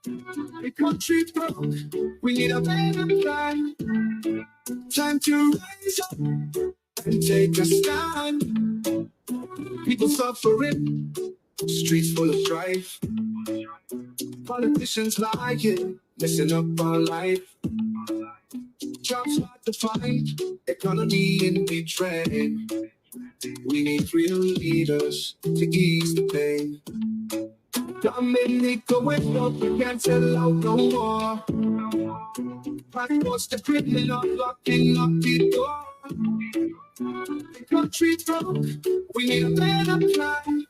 The country broke. We need a better plan. Time to rise up and take a stand. People suffering, streets full of strife. Politicians lying, messing up our life. Jobs hard to find, economy in betrayal. We need real leaders to ease the pain. Dominic going up, we can't sell out no more. What's the criminal locking up the door? The country broke, we need a better plan.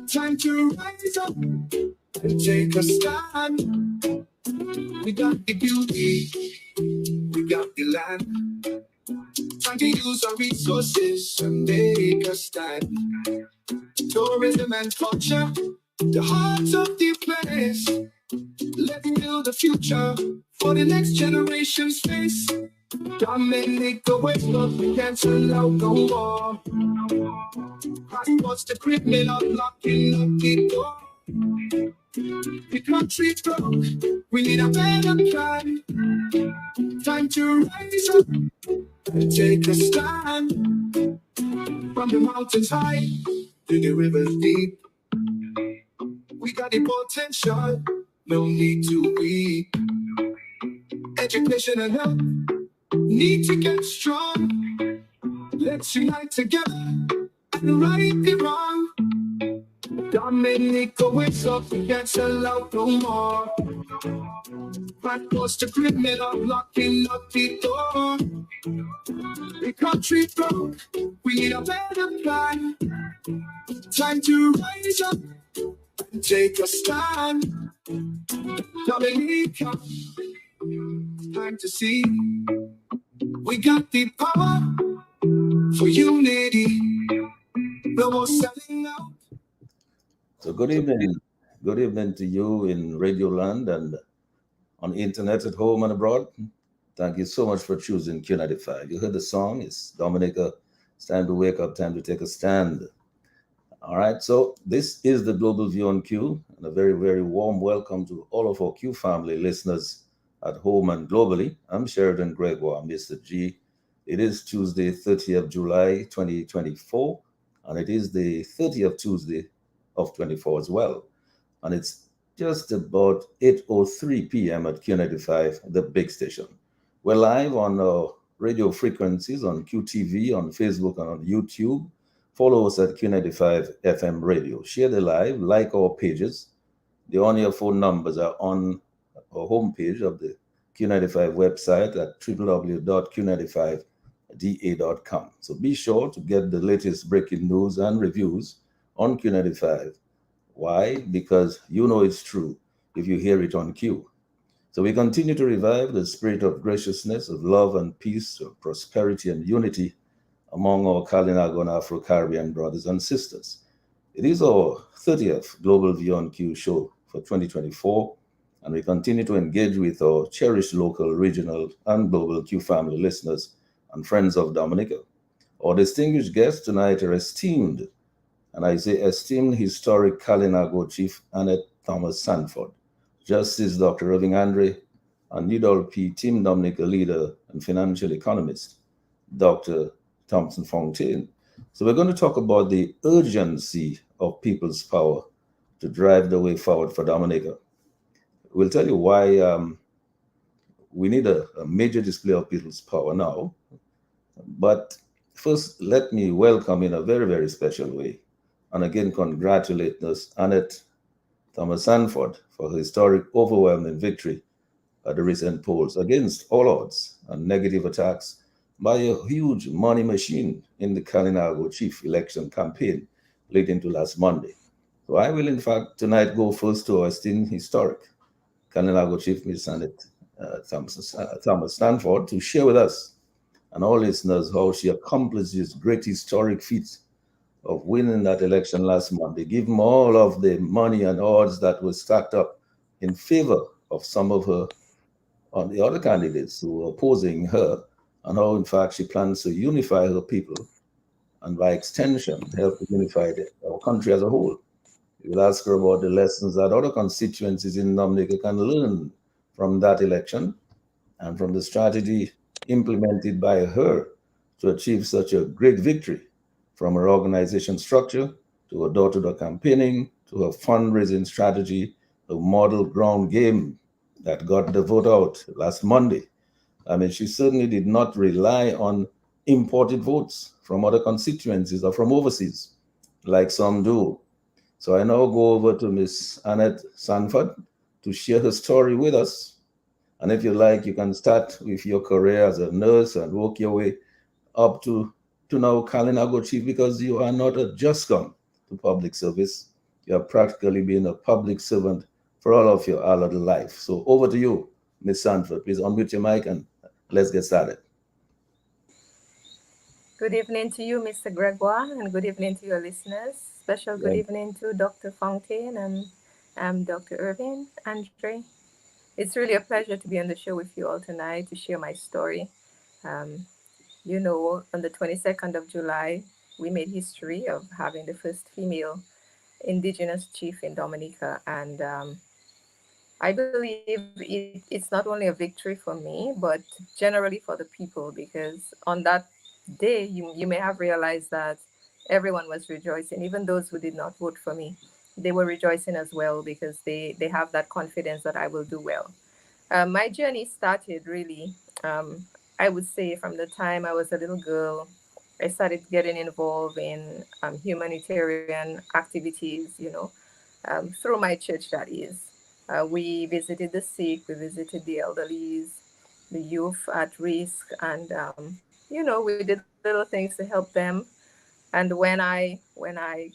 Time to rise up and take a stand. We got the beauty, we got the land. Time to use our resources and make a stand. Tourism and culture, the heart of the place. Let's build a future for the next generation's face. Dominic away, but we cancel out no more. What's the criminal blocking up the door? The country broke, we need a better plan. Time to rise up and take a stand. From the mountains high to the rivers deep, we got the potential, no need to weep. Education and health need to get strong. Let's unite together and right the wrong. Dominic wakes up, we can't sell out no more. Back goes the criminal blocking up the door. The country broke, we need a better plan. Time to rise up and take a stand. Dominic, time to see. We got the power for unity. No more selling out. So good evening. Good evening to you in Radio Land and on internet at home and abroad. Thank you so much for choosing Q95. You heard the song. It's Dominica. It's time to wake up, time to take a stand. All right. So this is the Global View on Q, and a very, very warm welcome to all of our Q family listeners at home and globally. I'm Sheridan Gregoire, Mr. G. It is Tuesday, 30th of July, 2024, and it is the 30th Tuesday of 24 as well. And it's just about 8:03 p.m. at Q95, the big station. We're live on radio frequencies on QTV, on Facebook, and on YouTube. Follow us at Q95 FM Radio. Share the live, like our pages. The on-air phone numbers are on our homepage of the Q95 website at www.q95da.com. So be sure to get the latest breaking news and reviews on Q95. Why? Because you know it's true if you hear it on Q. So we continue to revive the spirit of graciousness, of love and peace, of prosperity and unity among our Kalinago and Afro-Caribbean brothers and sisters. It is our 30th Global View on Q show for 2024, and we continue to engage with our cherished local, regional, and global Q family listeners and friends of Dominica. Our distinguished guests tonight are esteemed, and I say esteemed, historic Kalinago Chief Annette Thomas Sanford, Justice Dr. Irving Andre, and UWP Team Dominica leader and financial economist, Dr. Thompson Fontaine. So we're going to talk about the urgency of people's power to drive the way forward for Dominica. We'll tell you why we need a major display of people's power now. But first, let me welcome in a very, very special way, and again congratulate Nurse Annette Thomas Sanford for her historic overwhelming victory at the recent polls against all odds and negative attacks by a huge money machine in the Kalinago chief election campaign late into last Monday. So I will, in fact, tonight go first to our esteemed historic Kalinago chief, Ms. Annette Thomas Sanford, to share with us and all listeners how she accomplished this great historic feat of winning that election last Monday, given all of the money and odds that were stacked up in favor of some of her on the other candidates who were opposing her, and how, in fact, she plans to unify her people and, by extension, help to unify our country as a whole. We'll ask her about the lessons that other constituencies in Dominica can learn from that election and from the strategy implemented by her to achieve such a great victory, from her organization structure to her door-to-door campaigning to her fundraising strategy, the model ground game that got the vote out last Monday. I mean, she certainly did not rely on imported votes from other constituencies or from overseas, like some do. So I now go over to Miss Annette Sanford to share her story with us. And if you like, you can start with your career as a nurse and work your way up to now Kalinago Chief, because you are not a just gone to public service. You have practically been a public servant for all of your adult life. So over to you, Miss Sanford. Please unmute your mic and let's get started. Good evening to you, Mr. Gregoire, and good evening to your listeners. Special good Yeah. evening to Dr. Fontaine and Dr. Irvin, Andre. It's really a pleasure to be on the show with you all tonight to share my story. Um, on the 22nd of July, we made history of having the first female indigenous chief in Dominica. And I believe it's not only a victory for me, but generally for the people, because on that day, you may have realized that everyone was rejoicing, even those who did not vote for me. They were rejoicing as well because they have that confidence that I will do well. My journey started really, I would say, from the time I was a little girl. I started getting involved in humanitarian activities, through my church, that is. We visited the sick, we visited the elderly, the youth at risk, and we did little things to help them. And when I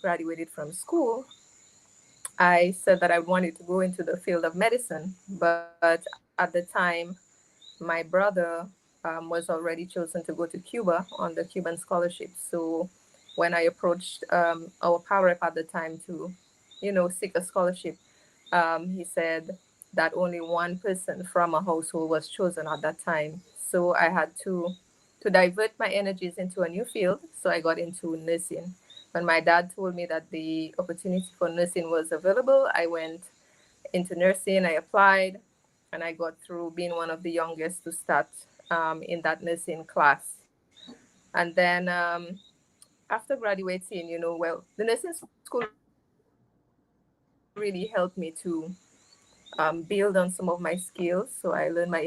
graduated from school, I said that I wanted to go into the field of medicine, but at the time, my brother was already chosen to go to Cuba on the Cuban scholarship. So when I approached our power rep at the time to, seek a scholarship, he said that only one person from a household was chosen at that time. So I had to divert my energies into a new field. So I got into nursing. When my dad told me that the opportunity for nursing was available, I went into nursing. I applied, and I got through, being one of the youngest to start in that nursing class. And then after graduating, well, the nursing school really helped me to build on some of my skills. So I learned my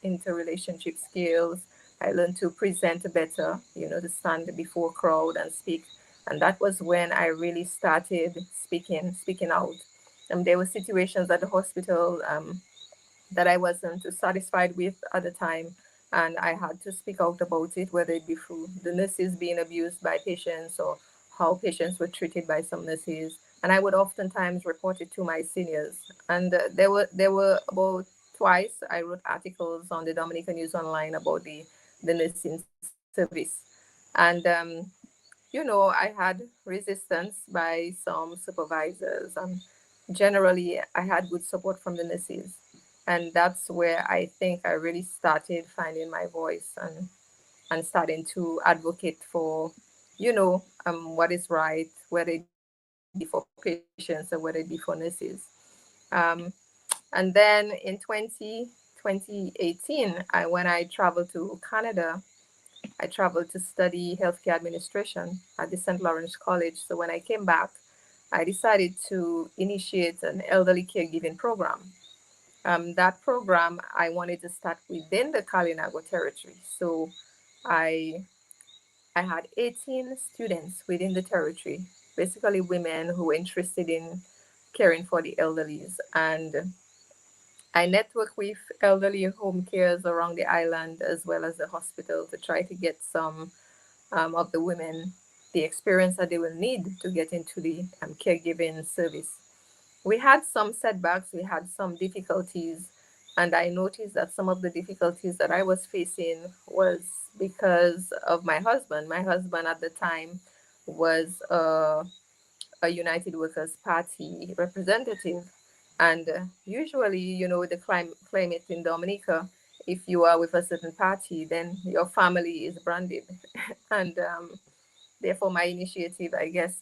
interrelationship skills. I learned to present better, to stand before crowd and speak. And that was when I really started speaking out. There were situations at the hospital that I wasn't satisfied with at the time, and I had to speak out about it, whether it be through the nurses being abused by patients or how patients were treated by some nurses. And I would oftentimes report it to my seniors. And there were about twice I wrote articles on the Dominican News Online about the nursing service. And I had resistance by some supervisors, and generally I had good support from the nurses. And that's where I think I really started finding my voice and starting to advocate for, what is right, whether it be for patients or whether it be for nurses. Um, and then in 2018, when I traveled to Canada, I traveled to study healthcare administration at the St. Lawrence College. So when I came back, I decided to initiate an elderly caregiving program. That program I wanted to start within the Kalinago territory. So I I had 18 students within the territory, basically women who were interested in caring for the elderlies. And I network with elderly home cares around the island as well as the hospital to try to get some of the women the experience that they will need to get into the caregiving service. We had some setbacks, we had some difficulties, and I noticed that some of the difficulties that I was facing was because of my husband. My husband at the time was a United Workers Party representative. And usually, the climate in Dominica, if you are with a certain party, then your family is branded. And therefore, my initiative, I guess,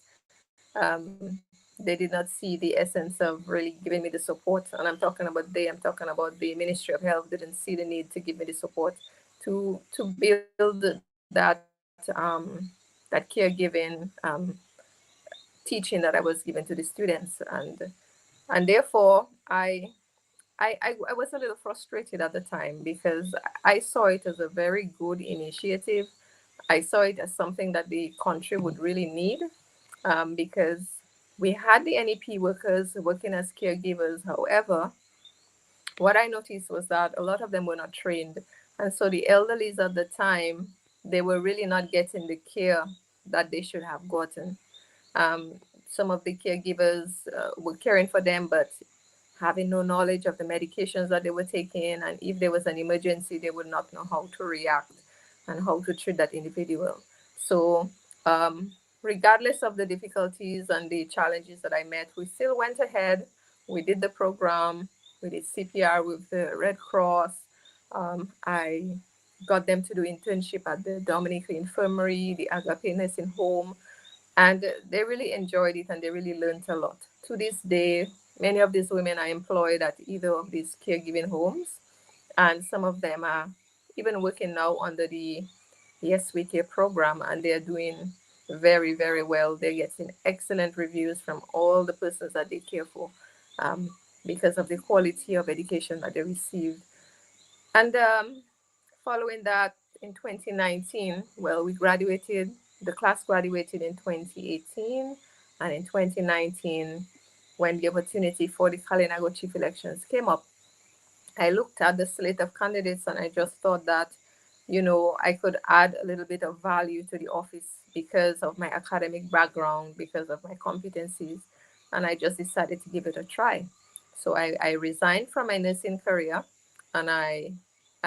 they did not see the essence of really giving me the support. And I'm talking about the Ministry of Health didn't see the need to give me the support to build that caregiving teaching that I was given to the students. And therefore I was a little frustrated at the time because I saw it as a very good initiative. I saw it as something that the country would really need, because we had the NEP workers working as caregivers. However, what I noticed was that a lot of them were not trained. And so the elderlies at the time, they were really not getting the care that they should have gotten. Um, some of the caregivers were caring for them, but having no knowledge of the medications that they were taking. And if there was an emergency, they would not know how to react and how to treat that individual. So, um, regardless of the difficulties and the challenges that I met, we still went ahead. We did the program, we did CPR with the Red Cross. I got them to do internship at the Dominica Infirmary, the Agape Nursing Home, and they really enjoyed it and they really learned a lot. To this day, many of these women are employed at either of these caregiving homes, and some of them are even working now under the Yes We Care program, and they're doing very, very well. They're getting excellent reviews from all the persons that they care for, um, because of the quality of education that they received. And following that, in 2019, well, we graduated, the class graduated in 2018. And in 2019, when the opportunity for the Kalinago chief elections came up, I looked at the slate of candidates and I just thought that, I could add a little bit of value to the office because of my academic background, because of my competencies. And I just decided to give it a try. So I resigned from my nursing career and I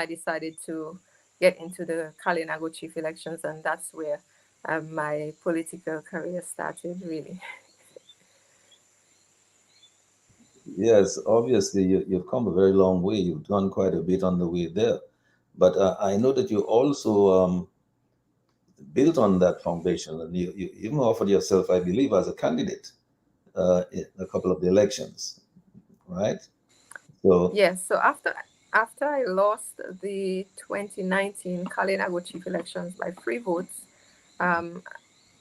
decided to get into the Kalinago chief elections. And that's where my political career started, really. Yes, obviously you've come a very long way. You've done quite a bit on the way there. But I know that you also built on that foundation, and you even offered yourself, I believe, as a candidate in a couple of the elections, right? So, Yes, so after I lost the 2019 Kalinago chief elections by 3 votes, um,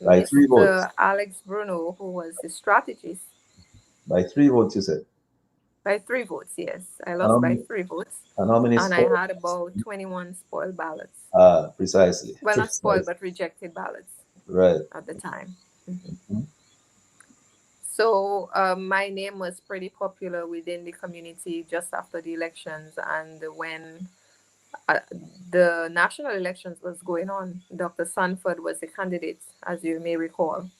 by 3 votes, Mr. Alex Bruno, who was the strategist, by 3 votes, you said. by 3 votes, yes, I And how lost by many, 3 votes, and how many and I spoiled? had about 21 spoiled ballots. Precisely, Well, not spoiled, precisely, but rejected ballots right. at the time. Mhm. Mhm. So my name was pretty popular within the community just after the elections, and when uh, the national elections was going on, Dr. Sanford was the candidate, as you may recall.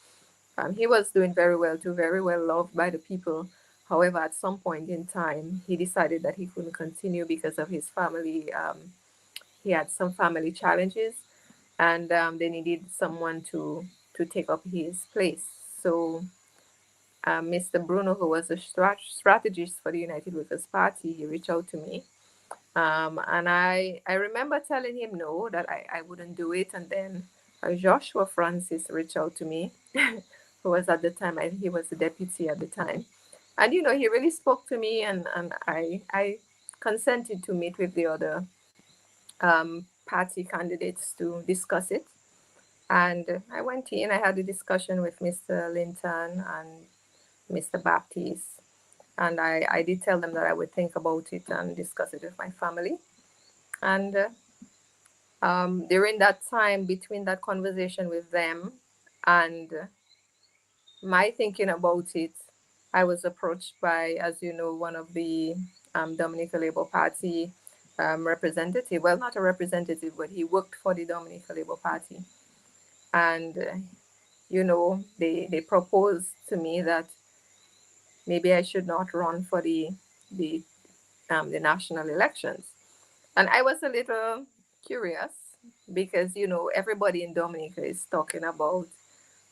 He was doing very well too, very well loved by the people. However, at some point in time, he decided that he couldn't continue because of his family. He had some family challenges, and they needed someone to take up his place. So Mr. Bruno, who was a strategist for the United Workers' Party, he reached out to me. And I remember telling him no, that I wouldn't do it. And then Joshua Francis reached out to me, who was at the time, he was the deputy at the time. And, he really spoke to me, and I consented to meet with the other party candidates to discuss it. And I went in, I had a discussion with Mr. Linton and Mr. Baptiste. And I did tell them that I would think about it and discuss it with my family. And during that time, between that conversation with them and my thinking about it, I was approached by, as you know, one of the Dominica Labour Party representative. Well, not a representative, but he worked for the Dominica Labour Party. And, they proposed to me that maybe I should not run for the the national elections. And I was a little curious because, everybody in Dominica is talking about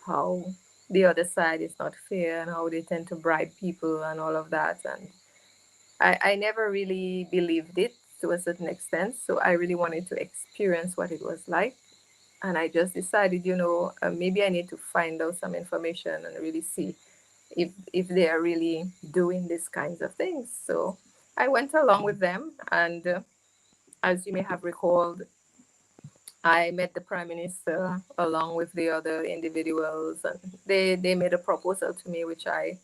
how the other side is not fair and how they tend to bribe people and all of that. And I never really believed it to a certain extent. So I really wanted to experience what it was like. And I just decided, maybe I need to find out some information and really see. if they are really doing these kinds of things. So I went along with them, and as you may have recalled, I met the prime minister along with the other individuals, and they made a proposal to me which I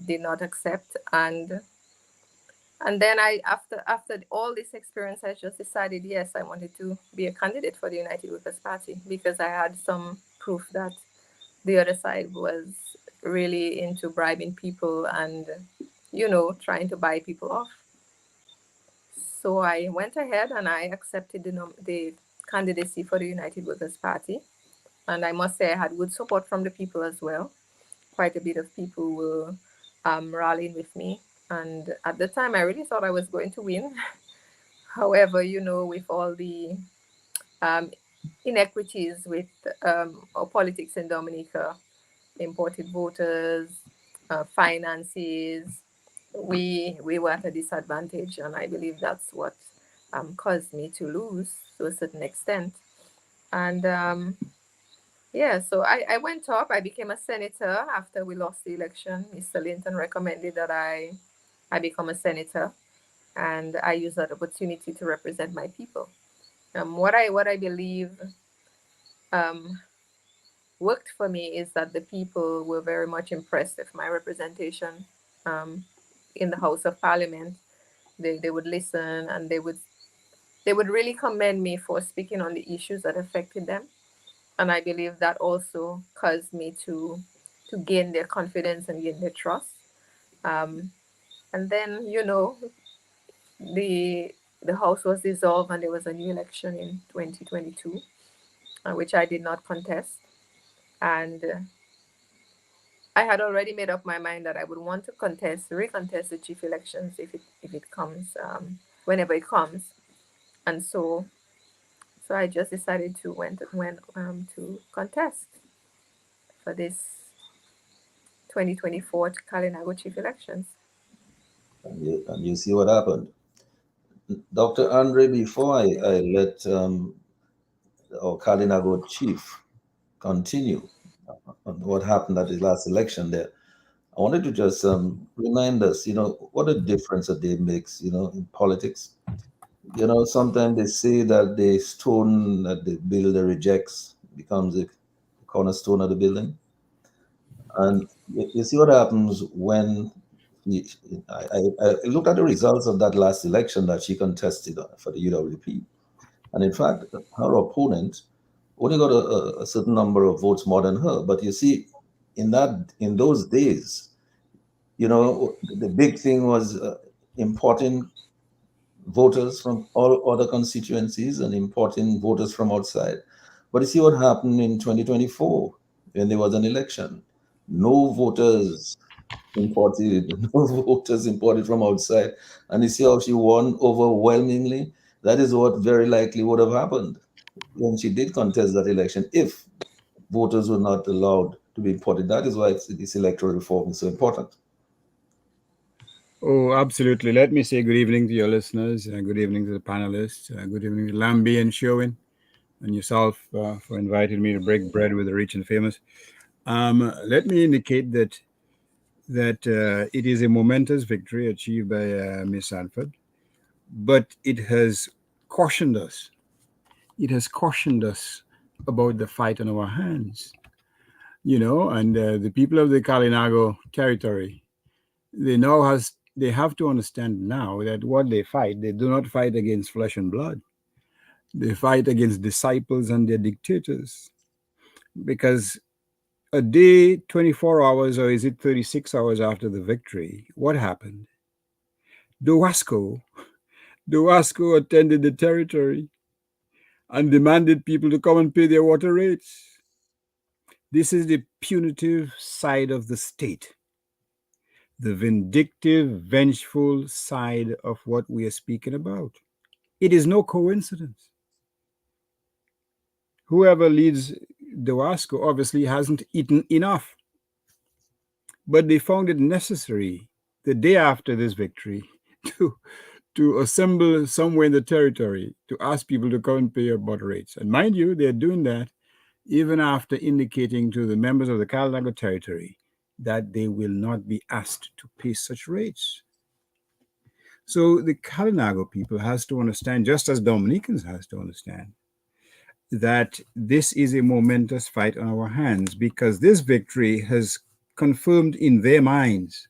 did not accept, and then I after all this experience, I just decided yes, I wanted to be a candidate for the United Workers Party because I had some proof that the other side was really into bribing people and trying to buy people off. So I went ahead and I accepted the candidacy for the United Workers Party. And I must say I had good support from the people as well. Quite a bit of people were rallying with me. And at the time, I really thought I was going to win. However, with all the um, inequities with our politics in Dominica, imported voters, finances, we were at a disadvantage, and I believe that's what caused me to lose to a certain extent. And yeah, so I went up. I became a senator after we lost the election. Mr. Linton recommended that I become a senator, and I used that opportunity to represent my people. What I believe um, worked for me is that the people were very much impressed with my representation um, in the House of Parliament. They would listen, and they would really commend me for speaking on the issues that affected them. And I believe that also caused me to gain their confidence and gain their trust. Um, and then the house was dissolved and there was a new election in 2022, which I did not contest. And I had already made up my mind that I would want to recontest the chief elections if it comes, whenever it comes. And so I just decided to went to contest for this 2024 Kalinago chief elections. And you see what happened. Dr. Andre, before I let our Kalinago chief continue on what happened at the last election there, I wanted to just remind us, what a difference a day makes, in politics. Sometimes they say that the stone that the builder rejects becomes the cornerstone of the building. And you see what happens when I looked at the results of that last election that she contested for the UWP. And in fact, her opponent only got a certain number of votes more than her. But you see, in those days, the big thing was importing voters from all other constituencies and importing voters from outside. But you see what happened in 2024 when there was an election. No voters imported, no voters imported from outside. And you see how she won overwhelmingly. That is what very likely would have happened when she did contest that election if voters were not allowed to be imported. That is why this electoral reform is so important. Oh, absolutely. Let me say good evening to your listeners. Good evening to the panelists. Good evening to Lambi and Sherwin and yourself for inviting me to break bread with the rich and famous. Let me indicate that it is a momentous victory achieved by Miss Sanford, but it has cautioned us. It has cautioned us about the fight on our hands, and the people of the Kalinago territory, they have to understand now that what they do not fight against flesh and blood. They fight against disciples and their dictators. Because a day, 24 hours, or is it 36 hours after the victory, what happened? Dowasco attended the territory and demanded people to come and pay their water rates. This is the punitive side of the state, the vindictive, vengeful side of what we are speaking about. It is no coincidence. Whoever leads Dowasco obviously hasn't eaten enough, but they found it necessary the day after this victory to assemble somewhere in the territory to ask people to come and pay your water rates. And mind you, they're doing that even after indicating to the members of the Kalinago territory that they will not be asked to pay such rates. So the Kalinago people has to understand, just as Dominicans has to understand, that this is a momentous fight on our hands, because this victory has confirmed in their minds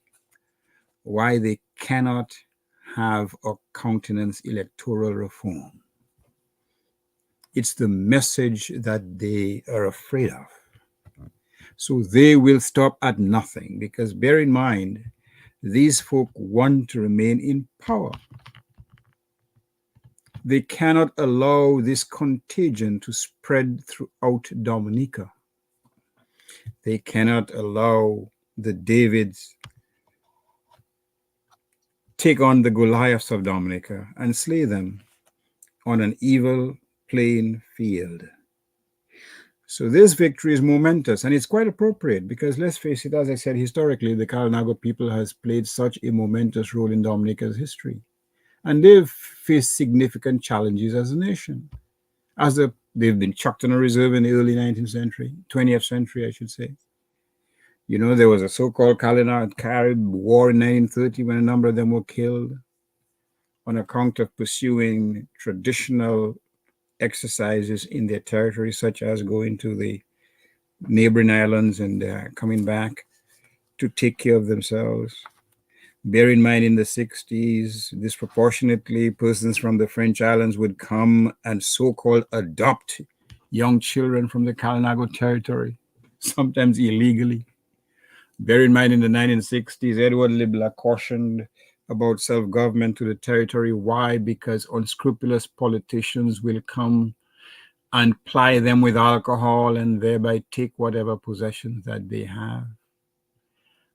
why they cannot have or countenance electoral reform. It's the message that they are afraid of. So they will stop at nothing, because bear in mind, these folk want to remain in power. They cannot allow this contagion to spread throughout Dominica. They cannot allow the Davids take on the Goliaths of Dominica and slay them on an evil plain field. So this victory is momentous, and it's quite appropriate, because let's face it, as I said, historically, the Kalinago people has played such a momentous role in Dominica's history. And they've faced significant challenges as a nation. They've been chucked on a reserve in the early 19th century, 20th century, I should say. You know, there was a so-called Carib War in 1930 when a number of them were killed on account of pursuing traditional exercises in their territory, such as going to the neighboring islands and coming back to take care of themselves. Bear in mind, in the 60s, disproportionately, persons from the French islands would come and so-called adopt young children from the Kalinago territory, sometimes illegally. Bear in mind, in the 1960s, Edward Libla cautioned about self-government to the territory. Why? Because unscrupulous politicians will come and ply them with alcohol and thereby take whatever possessions that they have.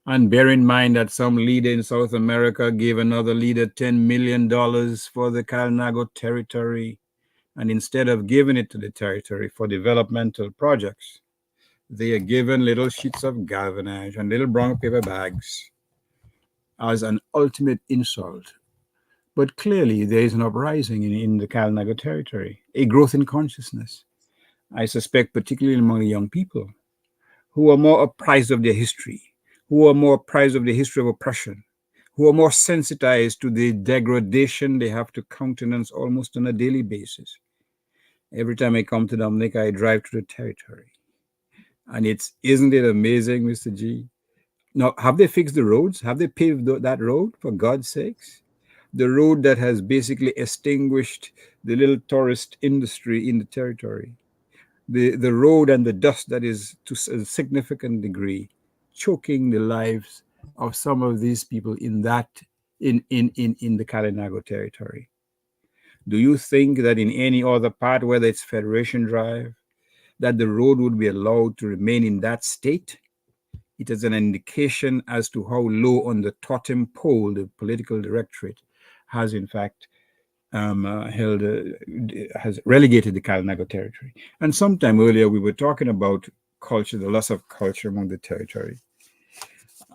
And bear in mind that some leader in South America gave another leader $10 million for the Kalinago territory. And instead of giving it to the territory for developmental projects, they are given little sheets of galvanized and little brown paper bags as an ultimate insult. But clearly, there is an uprising in the Kalinago territory, a growth in consciousness. I suspect, particularly among the young people, who are more apprised of their history, who are more apprised of the history of oppression, who are more sensitized to the degradation they have to countenance almost on a daily basis. Every time I come to Dominica, I drive to the territory. And isn't it amazing, Mr. G? Now, have they fixed the roads? Have they paved that road, for God's sakes? The road that has basically extinguished the little tourist industry in the territory. The road and the dust that is, to a significant degree, choking the lives of some of these people in the Kalinago territory. Do you think that in any other part, whether it's Federation Drive, that the road would be allowed to remain in that state? It is an indication as to how low on the totem pole the political directorate has, in fact, has relegated the Kalinago territory. And sometime earlier, we were talking about culture, the loss of culture among the territory.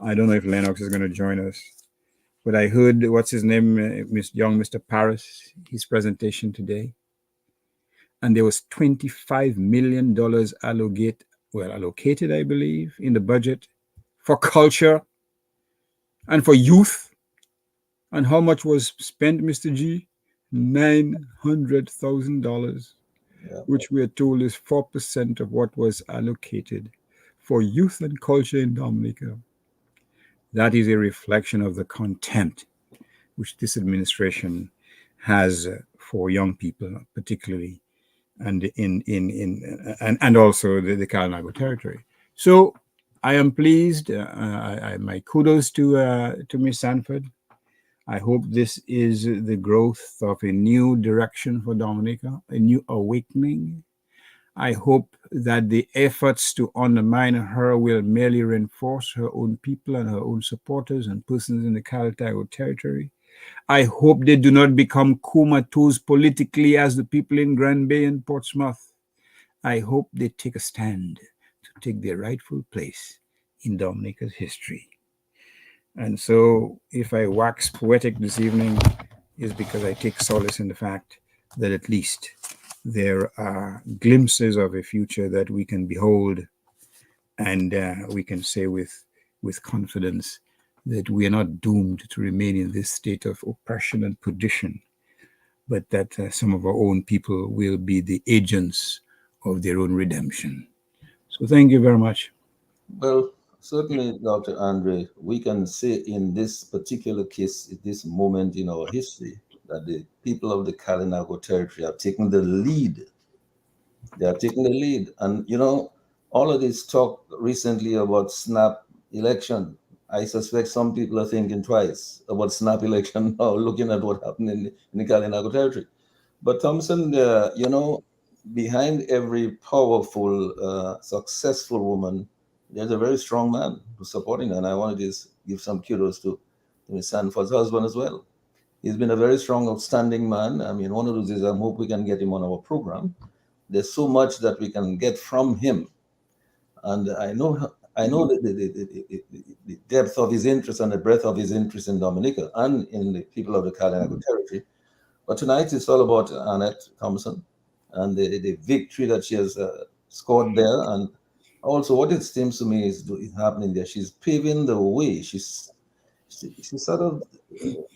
I don't know if Lennox is going to join us, but I heard, what's his name, Mr. Paris, his presentation today. And there was $25 million allocated, I believe, in the budget for culture and for youth. And how much was spent, Mr. G? $900,000, which we are told is 4% of what was allocated for youth and culture in Dominica. That is a reflection of the contempt which this administration has for young people, particularly, and and also the Kalinago territory. So I am pleased. My kudos to Ms. Sanford. I hope this is the growth of a new direction for Dominica, a new awakening. I hope that the efforts to undermine her will merely reinforce her own people and her own supporters and persons in the Kalinago territory. I hope they do not become comatose politically as the people in Grand Bay and Portsmouth. I hope they take a stand to take their rightful place in Dominica's history. And so if I wax poetic this evening, is because I take solace in the fact that at least there are glimpses of a future that we can behold, and we can say with with confidence that we are not doomed to remain in this state of oppression and perdition, but that some of our own people will be the agents of their own redemption. So thank you very much. Well, certainly, Dr. Andre, we can say in this particular case, at this moment in our history, that the people of the Kalinago territory have taken the lead. They are taking the lead. And, all of this talk recently about snap election, I suspect some people are thinking twice about snap election now, looking at what happened in the Kalinago territory. But Thompson, behind every powerful, successful woman, there's a very strong man who's supporting her. And I want to just give some kudos to Ms. Sanford's husband as well. He's been a very strong, outstanding man. I mean, one of those is I hope we can get him on our program. There's so much that we can get from him. And I know the depth of his interest and the breadth of his interest in Dominica and in the people of the Kalinago territory. But tonight it's all about Annette Thompson and the victory that she has scored there. And also what it seems to me is happening there. She's paving the way. She's sort of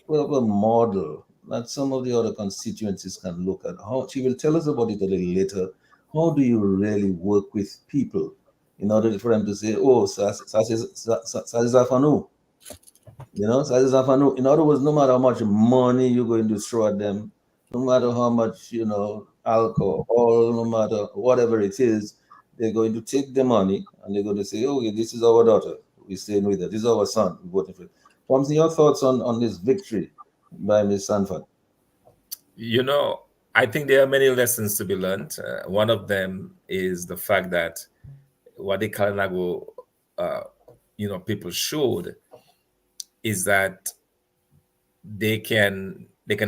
a model that some of the other constituencies can look at. How she will tell us about it a little later. How do you really work with people in order for them to say, oh, Sazizafanu? Sazizafanu. In other words, no matter how much money you're going to throw at them, no matter how much, alcohol, no matter whatever it is, they're going to take the money and they're going to say, okay, this is our daughter. We're staying with her. This is our son. We're voting for it. Thompson, your thoughts on this victory by Ms. Sanford? I think there are many lessons to be learned. One of them is the fact that what the Kalinago, people showed is that they can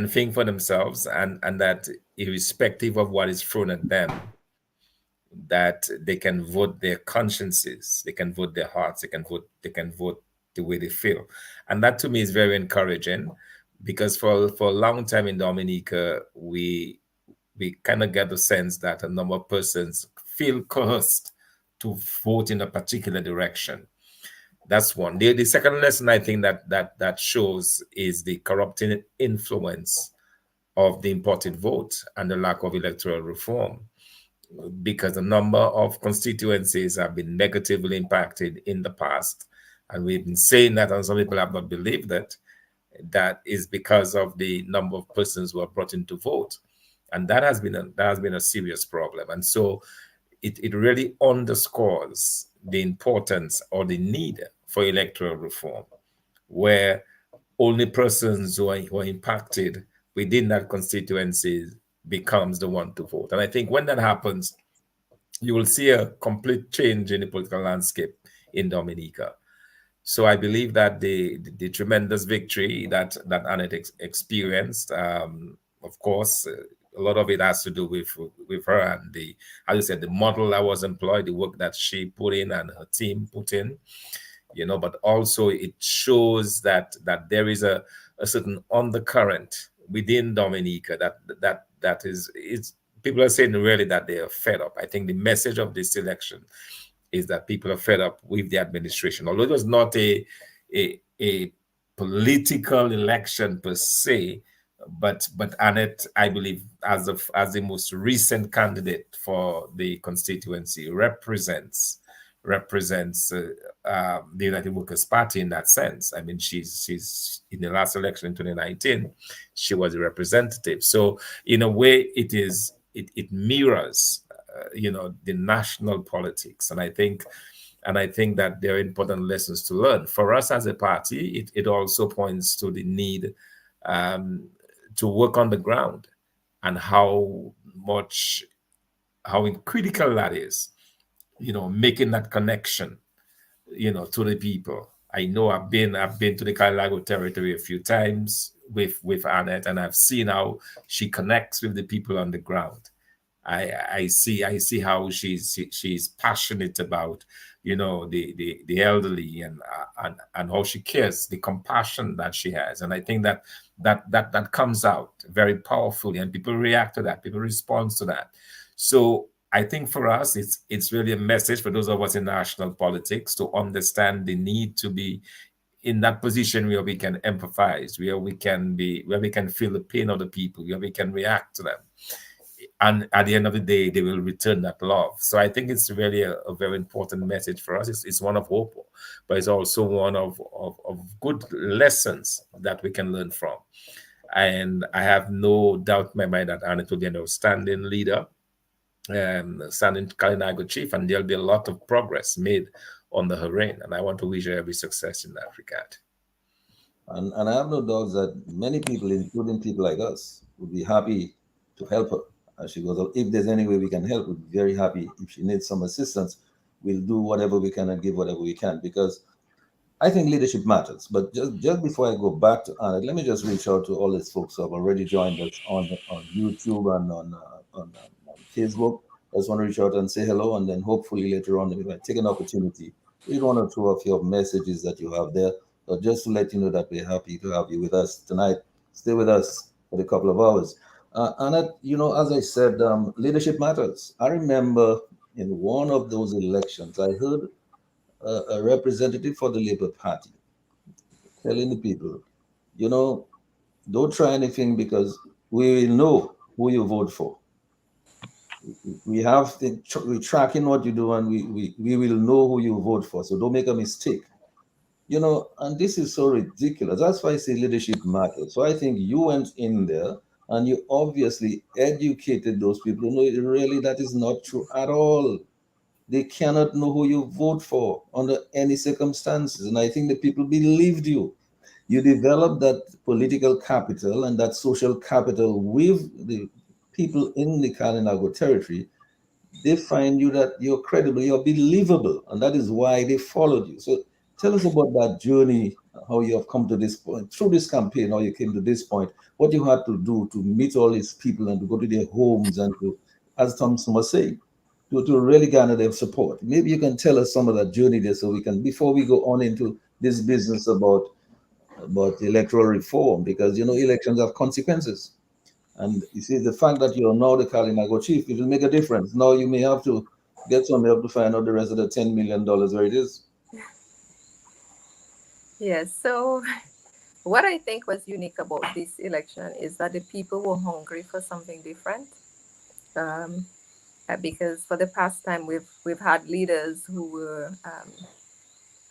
think for themselves, and that irrespective of what is thrown at them, that they can vote their consciences, they can vote their hearts, they can vote the way they feel. And that to me is very encouraging, because for a long time in Dominica, we kind of get the sense that a number of persons feel coerced to vote in a particular direction. That's one. The second lesson I think that shows is the corrupting influence of the imported vote and the lack of electoral reform, because a number of constituencies have been negatively impacted in the past. And we've been saying that, and some people have not believed that. That is because of the number of persons who are brought in to vote. And that has been a serious problem. And so it really underscores the importance or the need for electoral reform, where only persons who are impacted within that constituency becomes the one to vote. And I think when that happens, you will see a complete change in the political landscape in Dominica. So I believe that the tremendous victory that Annette experienced, of course, a lot of it has to do with her and as you said, the model that was employed, the work that she put in and her team put in, but also it shows that there is a certain undercurrent within Dominica that is people are saying really that they are fed up. I think the message of this election is that people are fed up with the administration. Although it was not a political election per se, but Annette, I believe, as the most recent candidate for the constituency, represents the United Workers' Party in that sense. I mean, she's in the last election in 2019, she was a representative. So in a way, it mirrors the national politics, and I think that there are important lessons to learn for us as a party. It also points to the need to work on the ground, and how critical that is, making that connection, to the people. I know I've been to the Kalinago territory a few times with Annette, and I've seen how she connects with the people on the ground. I see how she's passionate about the elderly and how she cares, the compassion that she has, and I think that comes out very powerfully, and people react to that, people respond to that. So I think for us, it's really a message for those of us in national politics to understand the need to be in that position where we can empathize, where we can feel the pain of the people, where we can react to them, and at the end of the day, they will return that love. So I think it's really a very important message for us. It's one of hope, but it's also one of good lessons that we can learn from. And I have no doubt in my mind that Annette will be an outstanding leader, standing Kalinago chief, and there'll be a lot of progress made under her reign. And I want to wish her every success in that regard. And I have no doubts that many people, including people like us, would be happy to help her as she goes on. If there's any way we can help, we'd be very happy. If she needs some assistance, we'll do whatever we can and give whatever we can, because I think leadership matters. But just before I go back to Anna, let me just reach out to all these folks who have already joined us on YouTube and on Facebook. I just want to reach out and say hello, and then hopefully later on, we might take an opportunity, read one or two of your messages that you have there. But just to let you know that we're happy to have you with us tonight. Stay with us for a couple of hours. Annette, as I said, leadership matters. I remember in one of those elections, I heard a representative for the Labour Party telling the people, don't try anything because we will know who you vote for. We're tracking what you do, and we will know who you vote for. So don't make a mistake. And this is so ridiculous. That's why I say leadership matters. So I think you went in there and you obviously educated those people. Really, that is not true at all. They cannot know who you vote for under any circumstances. And I think the people believed you. You developed that political capital and that social capital with the people in the Kalinago territory. They find you that you're credible, you're believable, and that is why they followed you. So tell us about that journey, how you have come to this point, through this campaign, how you came to this point, what you had to do to meet all these people and to go to their homes and to, as Thompson was saying, to really garner their support. Maybe you can tell us some of that journey there so we can, before we go on into this business about electoral reform, because elections have consequences. And you see, the fact that you're now the Kalinago chief, it will make a difference. Now you may have to get some help to find out the rest of the $10 million where it is. Yes, so what I think was unique about this election is that the people were hungry for something different. Because for the past time we've had leaders who were,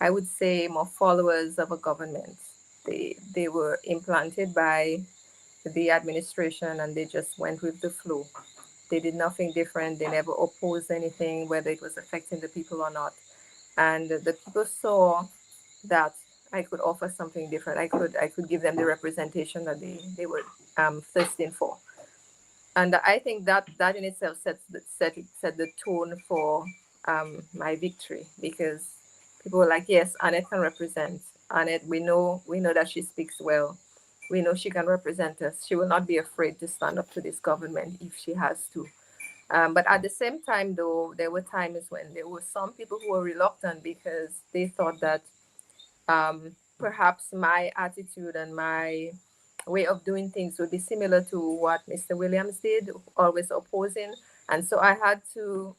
I would say, more followers of a government. They were implanted by the administration and they just went with the flow. They did nothing different. They never opposed anything, whether it was affecting the people or not. And the people saw that I could offer something different. I could give them the representation that they were thirsting for. And I think that in itself set the tone for my victory, because people were like, yes, Annette can represent. Annette, we know that she speaks well. We know she can represent us. She will not be afraid to stand up to this government if she has to. But at the same time, though, there were times when there were some people who were reluctant because they thought that perhaps my attitude and my way of doing things would be similar to what Mr. Williams did, always opposing. And so I had to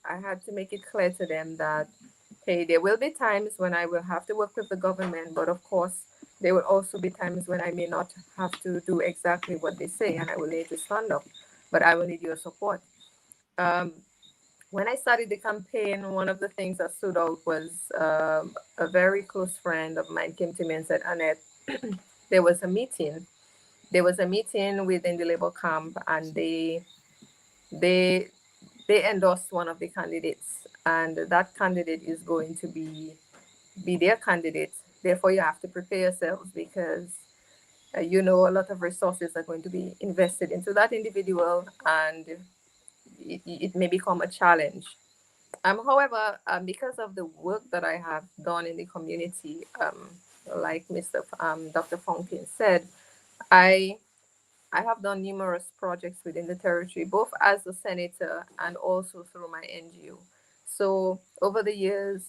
make it clear to them that, hey, there will be times when I will have to work with the government, but of course, there will also be times when I may not have to do exactly what they say, and I will need to stand up, but I will need your support. When I started the campaign, one of the things that stood out was a very close friend of mine came to me and said, Annette, there was a meeting. There was a meeting within the Labour camp, and they endorsed one of the candidates, and that candidate is going to be their candidate. Therefore, you have to prepare yourselves, because a lot of resources are going to be invested into that individual, and it may become a challenge. However, because of the work that I have done in the community, like Dr. Fonkin said, I have done numerous projects within the territory, both as a senator and also through my NGO. So over the years,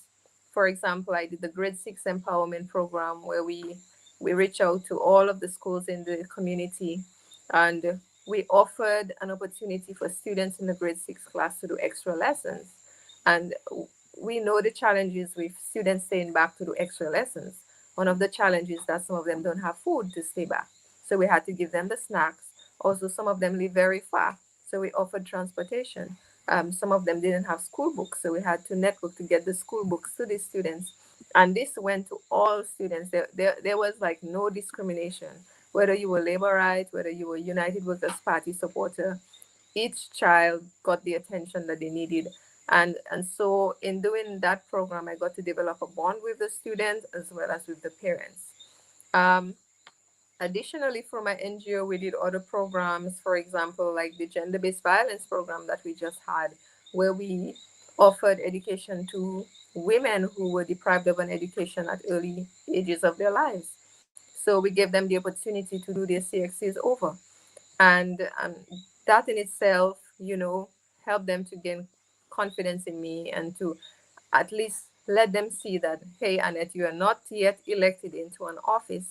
for example, I did the Grade 6 Empowerment Program, where we reach out to all of the schools in the community, and we offered an opportunity for students in the grade 6 class to do extra lessons. And we know the challenges with students staying back to do extra lessons. One of the challenges that some of them don't have food to stay back. So we had to give them the snacks. Also, some of them live very far. So we offered transportation. Some of them didn't have school books. So we had to network to get the school books to the students. And this went to all students. There was like no discrimination, whether you were Laborite, whether you were United Workers Party supporter, each child got the attention that they needed. And so in doing that program, I got to develop a bond with the students as well as with the parents. Um, Additionally, for my NGO, we did other programs, for example, like the gender-based violence program that we just had, where we offered education to women who were deprived of an education at early ages of their lives. So we gave them the opportunity to do their CXCs over. And that in itself, helped them to gain confidence in me and to at least let them see that, hey, Annette, you are not yet elected into an office.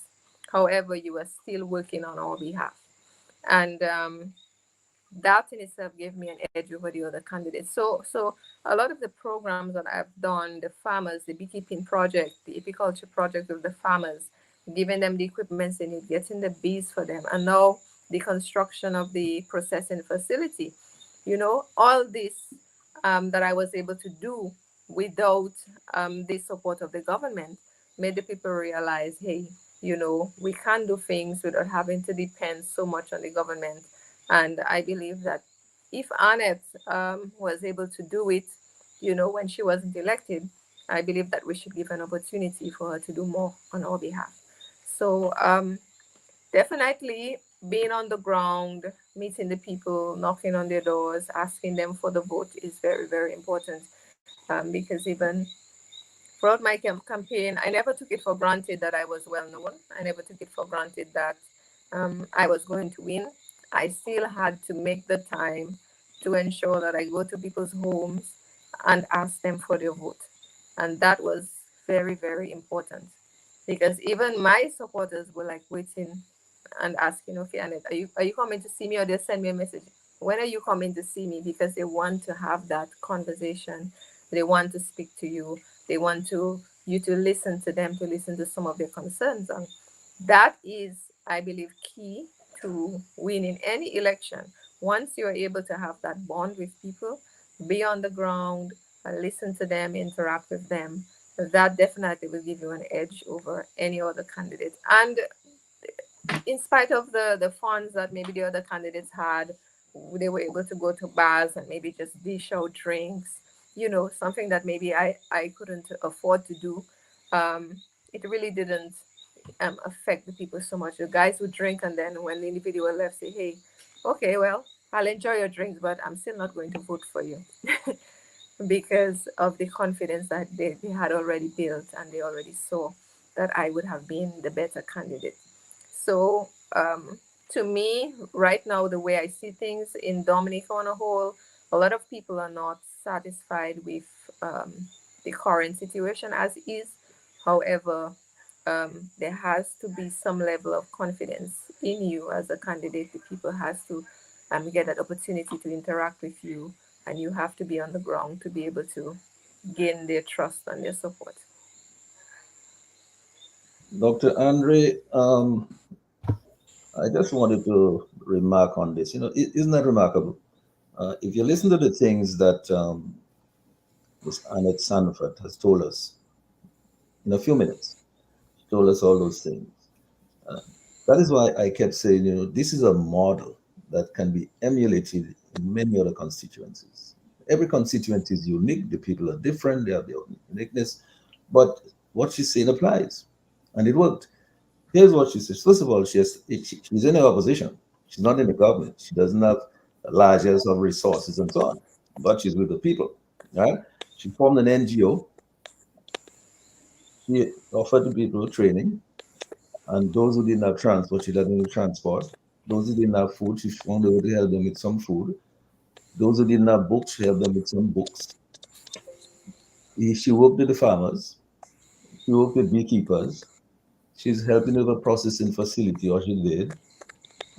However, you are still working on our behalf. And that in itself gave me an edge over the other candidates. So a lot of the programs that I've done, the farmers, the beekeeping project, the apiculture project with the farmers, giving them the equipment they need, getting the bees for them, and now the construction of the processing facility. All this that I was able to do without the support of the government made the people realize, hey, we can do things without having to depend so much on the government. And I believe that if Annette was able to do it, when she wasn't elected, I believe that we should give an opportunity for her to do more on our behalf. So definitely being on the ground, meeting the people, knocking on their doors, asking them for the vote is very, very important. Because even throughout my campaign, I never took it for granted that I was well known. I never took it for granted that I was going to win. I still had to make the time to ensure that I go to people's homes and ask them for their vote. And that was very, very important because even my supporters were like waiting and asking, okay, Annette, are you coming to see me, or they send me a message? When are you coming to see me? Because they want to have that conversation. They want to speak to you. They want you to listen to them, to listen to some of their concerns. And that is, I believe, key to winning any election. Once you're able to have that bond with people, be on the ground, listen to them, interact with them, that definitely will give you an edge over any other candidate. And in spite of the funds that maybe the other candidates had, they were able to go to bars and maybe just dish out drinks, something that maybe I couldn't afford to do. It really didn't affect the people so much. The guys would drink, and then when the individual left, say, hey, okay, well, I'll enjoy your drinks, but I'm still not going to vote for you. Because of the confidence that they had already built, and they already saw that I would have been the better candidate. So to me, right now, the way I see things in Dominica on a whole, a lot of people are not satisfied with the current situation as is. However, there has to be some level of confidence in you as a candidate. The people has to get that opportunity to interact with you, and you have to be on the ground to be able to gain their trust and their support. Dr. Andre, I just wanted to remark on this. Isn't that remarkable? If you listen to the things that Ms. Annette Sanford has told us in a few minutes, she told us all those things. Uh, that is why I kept saying, this is a model that can be emulated in many other constituencies. Every constituency is unique. The people are different. They have their own uniqueness. But what she's saying applies. And it worked. Here's what she says. First of all, she's in the opposition. She's not in the government. She doesn't have largesse of resources and so on. But she's with the people. Right? She formed an NGO. She offered the people training. And those who didn't have transport, she let them transport. Those who didn't have food, she found a way to help them with some food. Those who didn't have books, she helped them with some books. She worked with the farmers. She worked with beekeepers. She's helping with a processing facility, or she did.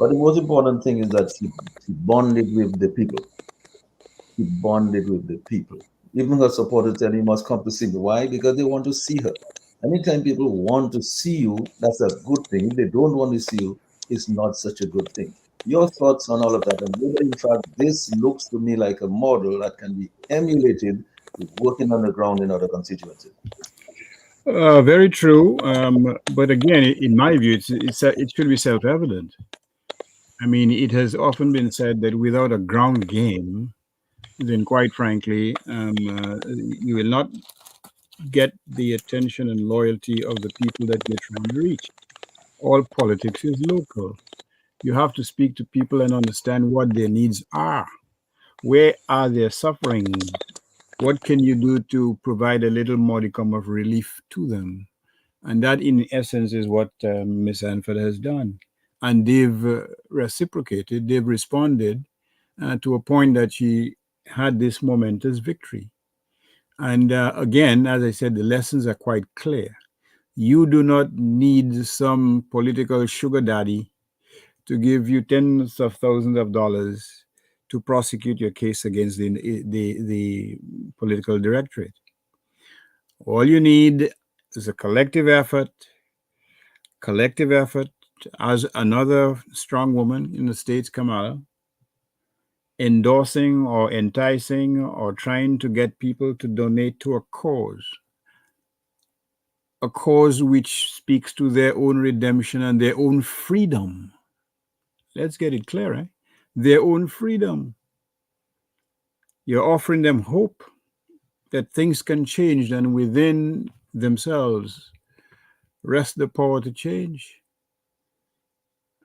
But the most important thing is that she bonded with the people. She bonded with the people. Even her supporters tell you must come to see me. Why? Because they want to see her. Anytime people want to see you, that's a good thing. If they don't want to see you, it's not such a good thing. Your thoughts on all of that, and whether in fact this looks to me like a model that can be emulated with working on the ground in other constituencies. Very true. But again, in my view, it should be self-evident. I mean, it has often been said that without a ground game, then quite frankly, you will not get the attention and loyalty of the people that you're trying to reach. All politics is local. You have to speak to people and understand what their needs are. Where are their sufferings? What can you do to provide a little modicum of relief to them? And that, in essence, is what Ms. Anford has done. And they've reciprocated, they've responded to a point that she had this momentous victory. And again, as I said, the lessons are quite clear. You do not need some political sugar daddy to give you tens of thousands of dollars to prosecute your case against the political directorate. All you need is a collective effort, as another strong woman in the States, Kamala, endorsing or enticing or trying to get people to donate to a cause which speaks to their own redemption and their own freedom. Let's get it clear, right? Their own freedom. You're offering them hope that things can change, and within themselves rest the power to change.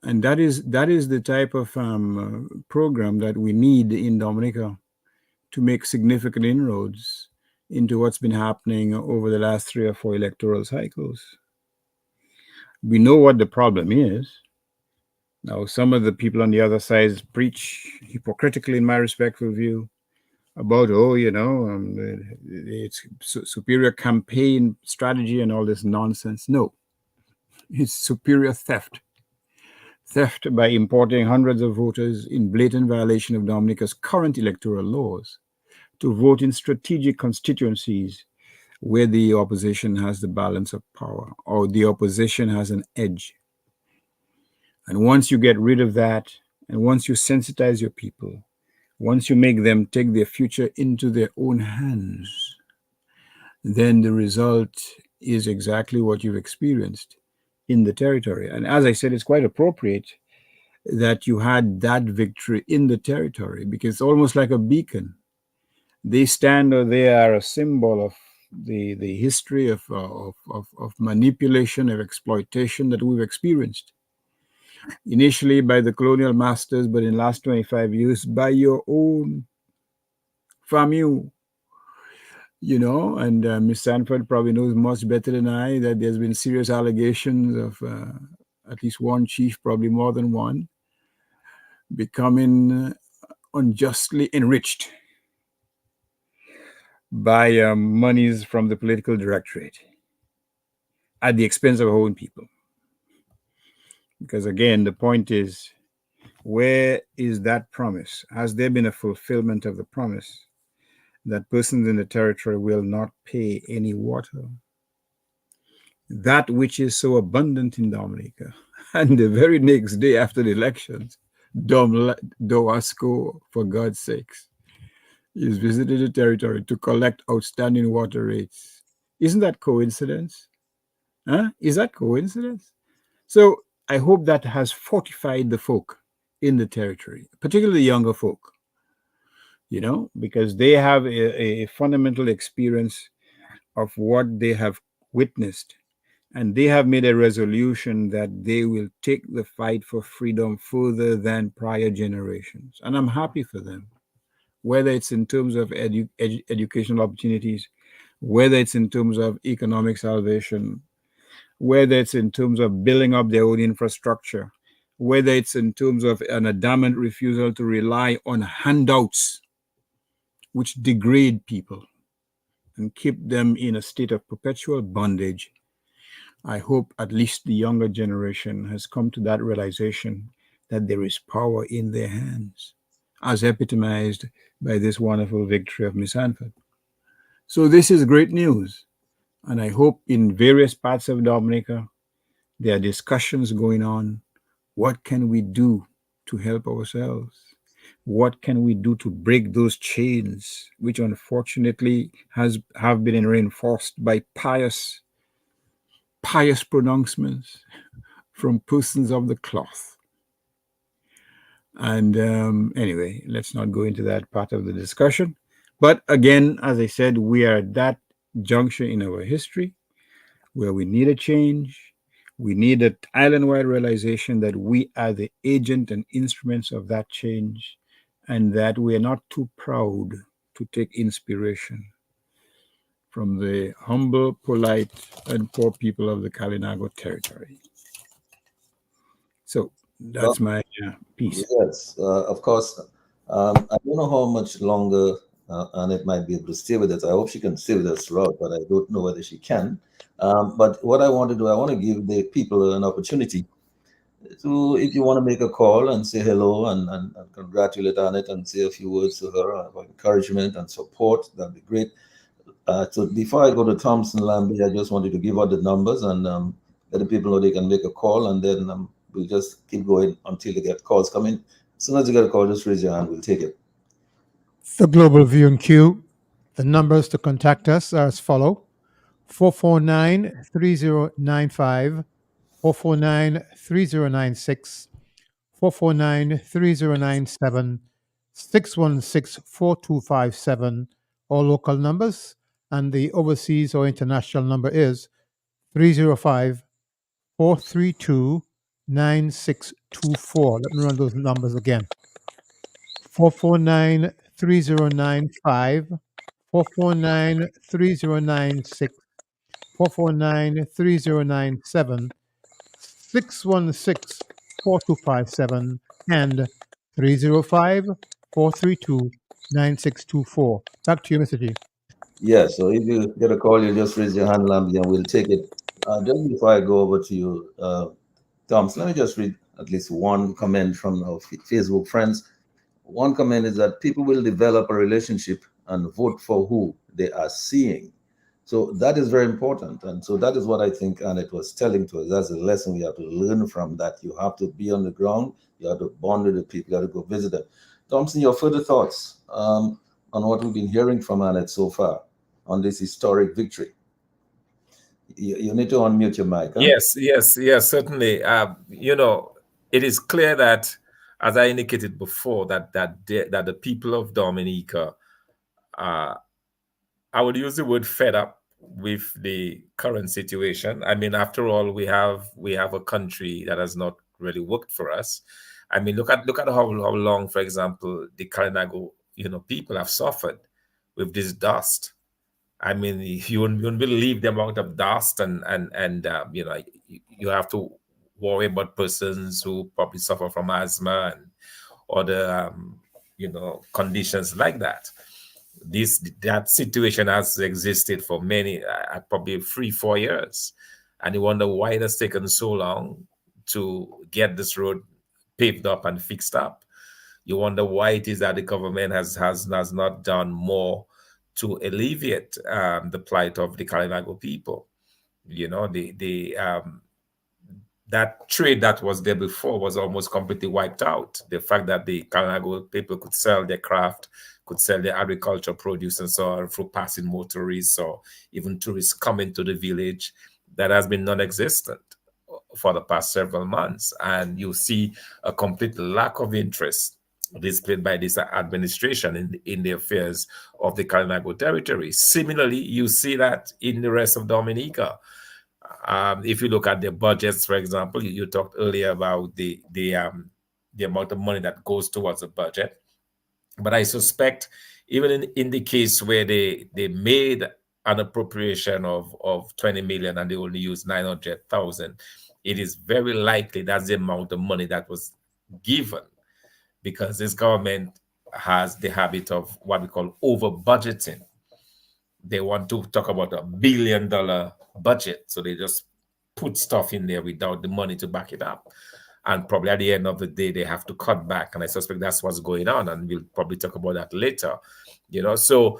And that is the type of program that we need in Dominica to make significant inroads into what's been happening over the last 3 or 4 electoral cycles. We know what the problem is. Now, some of the people on the other side preach hypocritically, in my respectful view, about, it's superior campaign strategy and all this nonsense. No, it's superior theft. Theft by importing hundreds of voters in blatant violation of Dominica's current electoral laws to vote in strategic constituencies where the opposition has the balance of power or the opposition has an edge. And once you get rid of that, and once you sensitize your people, once you make them take their future into their own hands, then the result is exactly what you've experienced in the territory. And as I said, it's quite appropriate that you had that victory in the territory, because it's almost like a beacon. They stand, or they are a symbol of the history of manipulation, of exploitation that we've experienced. Initially by the colonial masters, but in the last 25 years by your own family. And Ms. Sanford probably knows much better than I that there's been serious allegations of at least one chief, probably more than one, becoming unjustly enriched by monies from the political directorate at the expense of our own people. Because again, the point is, where is that promise? Has there been a fulfillment of the promise that persons in the territory will not pay any water? That which is so abundant in Dominica. And the very next day after the elections, Doasco, for God's sakes, is visited the territory to collect outstanding water rates. Isn't that coincidence? Huh? Is that coincidence? So I hope that has fortified the folk in the territory, particularly younger folk, because they have a fundamental experience of what they have witnessed, and they have made a resolution that they will take the fight for freedom further than prior generations. And I'm happy for them, whether it's in terms of educational opportunities, whether it's in terms of economic salvation, whether it's in terms of building up their own infrastructure, whether it's in terms of an adamant refusal to rely on handouts which degrade people and keep them in a state of perpetual bondage. I hope at least the younger generation has come to that realization that there is power in their hands, as epitomized by this wonderful victory of Miss Hanford. So this is great news. And I hope in various parts of Dominica, there are discussions going on. What can we do to help ourselves? What can we do to break those chains, which unfortunately have been reinforced by pious pronouncements from persons of the cloth? And anyway, let's not go into that part of the discussion. But again, as I said, we are at that juncture in our history where we need a change. We need an island-wide realization that we are the agent and instruments of that change, and that we are not too proud to take inspiration from the humble, polite, and poor people of the Kalinago territory. So that's my piece. Yes, of course. I don't know how much longer Annette might be able to stay with us. I hope she can stay with us throughout, but I don't know whether she can. But what I want to do, I want to give the people an opportunity to, if you want to make a call and say hello and congratulate Annette and say a few words to her of encouragement and support, that'd be great. So before I go to Thompson Lambie, I just wanted to give out the numbers and let the people know they can make a call, and then we'll just keep going until they get calls coming. As soon as you get a call, just raise your hand, we'll take it. The Global View and Q, the numbers to contact us are as follow: 449-3095, 449-3096, 449-3097, 616-4257, all local numbers, and the overseas or international number is 305-432-9624. Let me run those numbers again. 449-3095, 449-3096, 449-3097, 616-4257, and 305-432-9624. Back to you, Mr. G. Yeah, so if you get a call, you just raise your hand, Lambie, and we'll take it. Just before I go over to you, Thomas, let me just read at least one comment from our Facebook friends. One comment is that people will develop a relationship and vote for who they are seeing. So that is very important. And so that is what I think Annette was telling to us. That's a lesson we have to learn from that. You have to be on the ground. You have to bond with the people. You have to go visit them. Thompson, your further thoughts on what we've been hearing from Annette so far on this historic victory? You need to unmute your mic. Huh? Yes, certainly. It is clear that, as I indicated before, that the people of Dominica, I would use the word fed up with the current situation. I mean, after all, we have a country that has not really worked for us. I mean, look at how long, for example, the Kalinago, people have suffered with this dust. I mean, you wouldn't believe the amount of dust and you have to worry about persons who probably suffer from asthma and other conditions like that. That situation has existed for many, probably 3-4 years, and you wonder why it has taken so long to get this road paved up and fixed up. You wonder why it is that the government has not done more to alleviate the plight of the Kalinago people. That trade that was there before was almost completely wiped out. The fact that the Kalinago people could sell their craft, could sell their agricultural produce and so on through passing motorists or even tourists coming to the village, that has been non-existent for the past several months. And you see a complete lack of interest displayed by this administration in the affairs of the Kalinago territory. Similarly, you see that in the rest of Dominica. If you look at the budgets, for example, you talked earlier about the amount of money that goes towards the budget. But I suspect even in the case where they made an appropriation of 20 million and they only used 900,000, it is very likely that's the amount of money that was given, because this government has the habit of what we call over budgeting. They want to talk about $1 billion budget, so they just put stuff in there without the money to back it up. and probably at the end of the day they have to cut back, and I suspect that's what's going on, and we'll probably talk about that later. So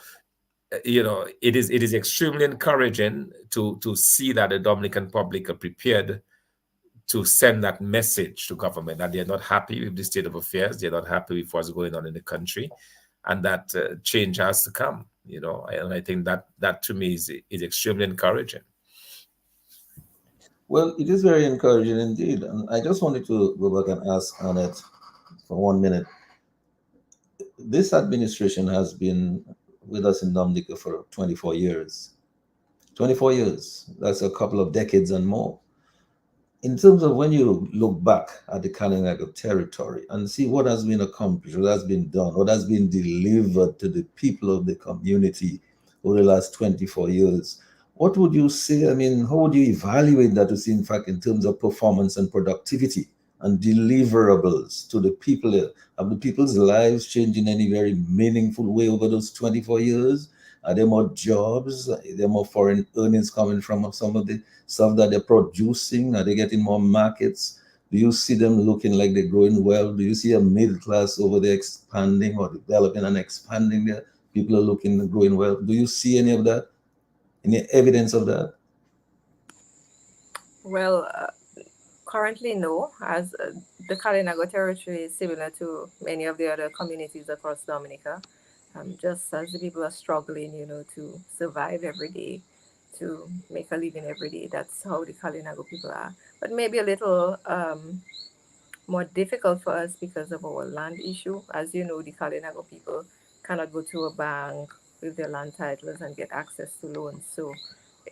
it is extremely encouraging to see that the Dominican Republic are prepared to send that message to government that they're not happy with the state of affairs, they're not happy with what's going on in the country, and that change has to come. And I think that to me is extremely encouraging. Well, it is very encouraging indeed. And I just wanted to go back and ask Annette for 1 minute. This administration has been with us in Dominica for 24 years. 24 years, that's a couple of decades and more. In terms of when you look back at the Kalinago territory and see what has been accomplished, what has been done, what has been delivered to the people of the community over the last 24 years, what would you say? I mean, how would you evaluate that to see, in fact, in terms of performance and productivity and deliverables to the people? Have the people's lives changed in any very meaningful way over those 24 years? Are there more jobs? Are there more foreign earnings coming from some of the stuff that they're producing? Are they getting more markets? Do you see them looking like they're growing well? Do you see a middle class over there expanding or developing and expanding there? People are looking and growing well. Do you see any of that? Any evidence of that? Well, currently, no, as the Kalinago territory is similar to many of the other communities across Dominica. Just as the people are struggling, to survive every day, to make a living every day. That's how the Kalinago people are. But maybe a little more difficult for us because of our land issue. As you know, the Kalinago people cannot go to a bank with their land titles and get access to loans. So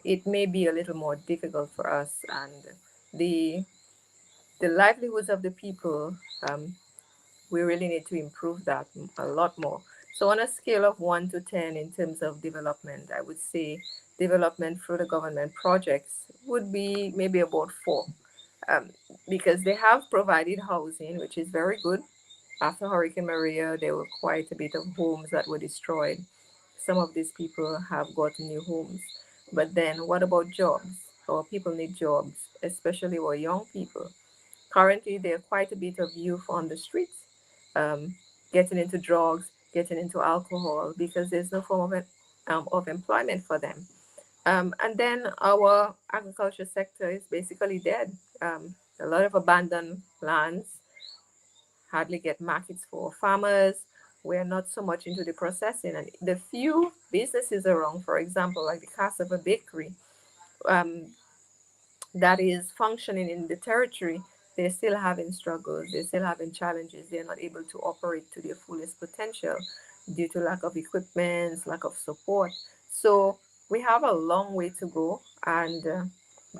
it may be a little more difficult for us, and the livelihoods of the people, we really need to improve that a lot more. So on a scale of 1 to 10 in terms of development, I would say development through the government projects would be maybe about 4, because they have provided housing, which is very good. After Hurricane Maria, there were quite a bit of homes that were destroyed. Some of these people have gotten new homes. But then what about jobs? Our people need jobs, especially our young people. Currently, there are quite a bit of youth on the streets, getting into drugs, getting into alcohol, because there's no form of employment for them. And then our agriculture sector is basically dead. A lot of abandoned lands hardly get markets for farmers. We're not so much into the processing. And the few businesses around, for example, like the Cassava Bakery, um, that is functioning in the territory, they're still having struggles, they're still having challenges, they're not able to operate to their fullest potential due to lack of equipment, lack of support. So we have a long way to go, and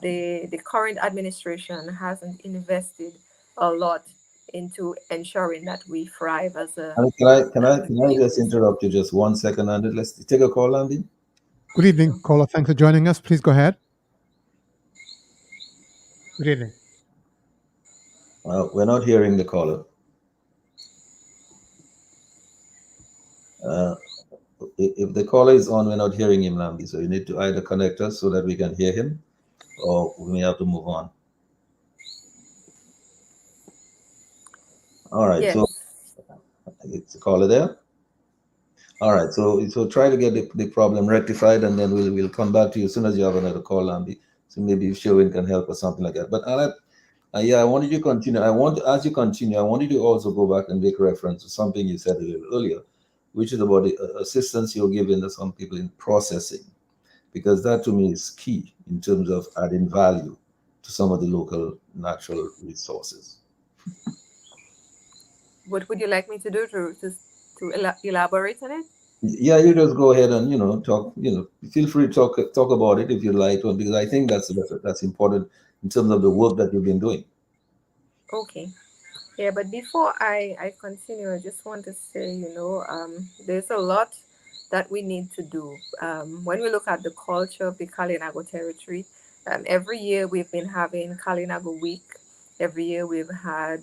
the current administration hasn't invested a lot into ensuring that we thrive as a And can I just interrupt you just 1 second, Andy? Let's take a call, Andy. Good evening, caller. Thanks for joining us. Please go ahead. Good evening. We're not hearing the caller. If the caller is on, we're not hearing him, Lambi. So you need to either connect us so that we can hear him, or we may have to move on. All right. yes. So it's the caller there. All right. So try to get the problem rectified, and then we'll come back to you as soon as you have another call, Lambi. So maybe Sherwin can help or something like that. But I wanted you to continue. As you continue, I wanted you to also go back and make reference to something you said a little earlier, which is about the assistance you're giving to some people in processing, because that to me is key in terms of adding value to some of the local natural resources. What would you like me to do to elaborate on it? Yeah, you just go ahead and talk. Feel free to talk about it if you like, because I think that's important in terms of the work that you've been doing. Okay. Yeah, but before I continue, I just want to say, there's a lot that we need to do. When we look at the culture of the Kalinago territory, every year we've been having Kalinago Week. Every year we've had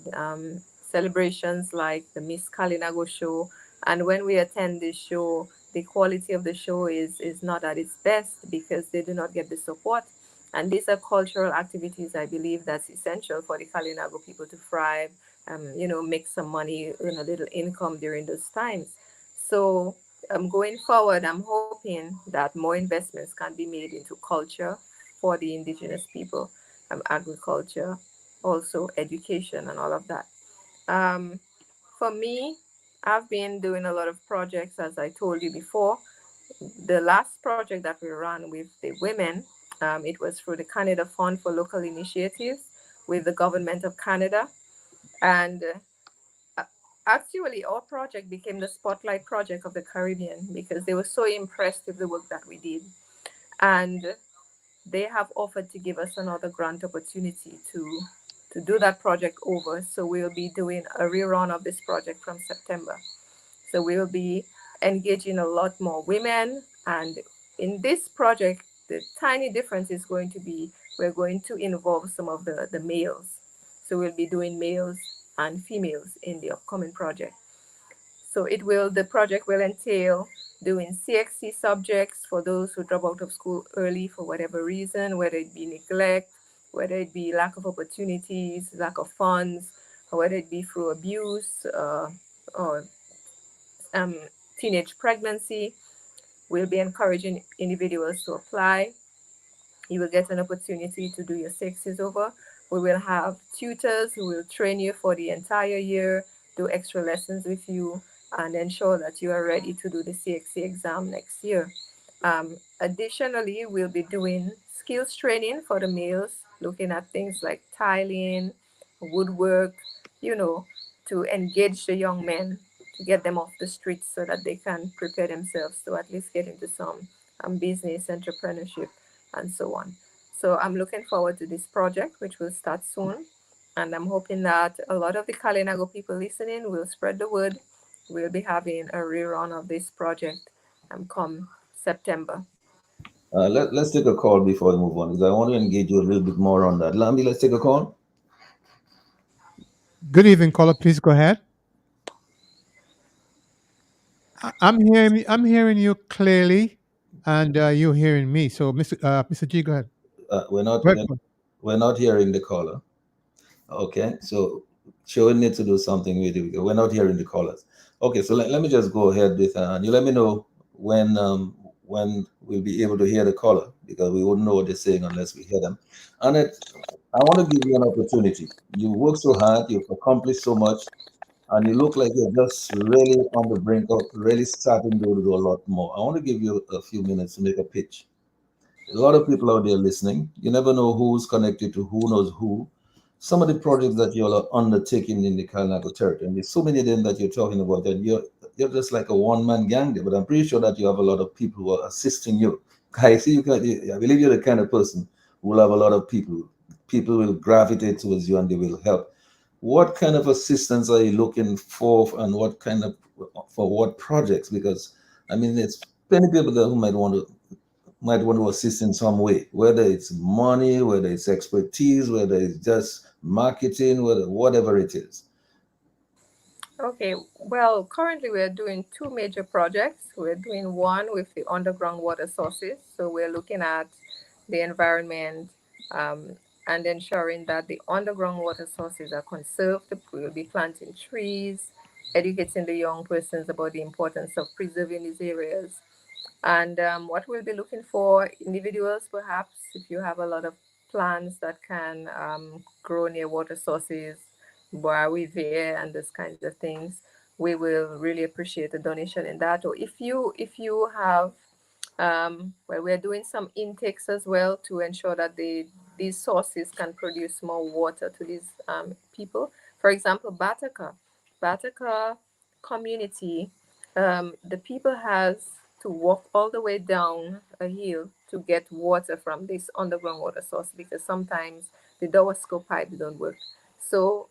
celebrations like the Miss Kalinago show. And when we attend this show, the quality of the show is not at its best because they do not get the support. And these are cultural activities, I believe, that's essential for the Kalinago people to thrive, make some money, earn a little income during those times. So going forward, I'm hoping that more investments can be made into culture for the indigenous people, agriculture, also education, and all of that. Um, for me, I've been doing a lot of projects, as I told you before. The last project that we ran with the women, it was through the Canada Fund for Local Initiatives with the Government of Canada. And actually, our project became the spotlight project of the Caribbean because they were so impressed with the work that we did. And they have offered to give us another grant opportunity to do that project over. So we'll be doing a rerun of this project from September. So we'll be engaging a lot more women. And in this project, the tiny difference is going to be we're going to involve some of the males. So we'll be doing males and females in the upcoming project. So the project will entail doing CXC subjects for those who drop out of school early for whatever reason, whether it be neglect, whether it be lack of opportunities, lack of funds, or whether it be through abuse or um, teenage pregnancy. We'll be encouraging individuals to apply. You will get an opportunity to do your sixes over. We will have tutors who will train you for the entire year, do extra lessons with you, and ensure that you are ready to do the CXC exam next year. Additionally, we'll be doing skills training for the males, looking at things like tiling, woodwork, you know, to engage the young men, to get them off the streets so that they can prepare themselves to at least get into some business, entrepreneurship, and so on. So I'm looking forward to this project, which will start soon. And I'm hoping that a lot of the Kalinago people listening will spread the word. We'll be having a rerun of this project come September. Let's take a call before we move on because I want to engage you a little bit more on that. Lambi, let's take a call. Good evening, caller. Please go ahead. I'm hearing you clearly, and you're hearing me. So, Mr. G, go ahead. Uh, we're not Go ahead. we're, we're not hearing the caller. Okay, so she need to do something with it. We're not hearing the callers. Okay, so let me just go ahead with and you let me know when we'll be able to hear the caller because we wouldn't know what they're saying unless we hear them. And I want to give you an opportunity. You work so hard, you've accomplished so much, and you look like you're just really on the brink of really starting to do a lot more. I want to give you a few minutes to make a pitch. A lot of people out there listening. You never know who's connected to who knows who. Some of the projects that you're undertaking in the Kalinago territory, and there's so many of them that you're talking about, that you're just like a one-man gang there. But I'm pretty sure that you have a lot of people who are assisting you. I see I believe you're the kind of person who will have a lot of people. People will gravitate towards you and they will help. What kind of assistance are you looking for, and what kind of for what projects? Because I mean, it's plenty of people there who might want to assist in some way, whether it's money, whether it's expertise, whether it's just marketing, whatever it is. Okay, well, currently we're doing two major projects. We're doing one with the underground water sources. So we're looking at the environment um, and ensuring that the underground water sources are conserved. We'll be planting trees, educating the young persons about the importance of preserving these areas. And what we'll be looking for, individuals perhaps, if you have a lot of plants that can grow near water sources, boawi there, and those kinds of things, we will really appreciate a donation in that. Or if you have, well, we're doing some intakes as well to ensure that these sources can produce more water to these people. For example, Bataka community, the people has to walk all the way down a hill to get water from this underground water source because sometimes the Dawasco pipes don't work. So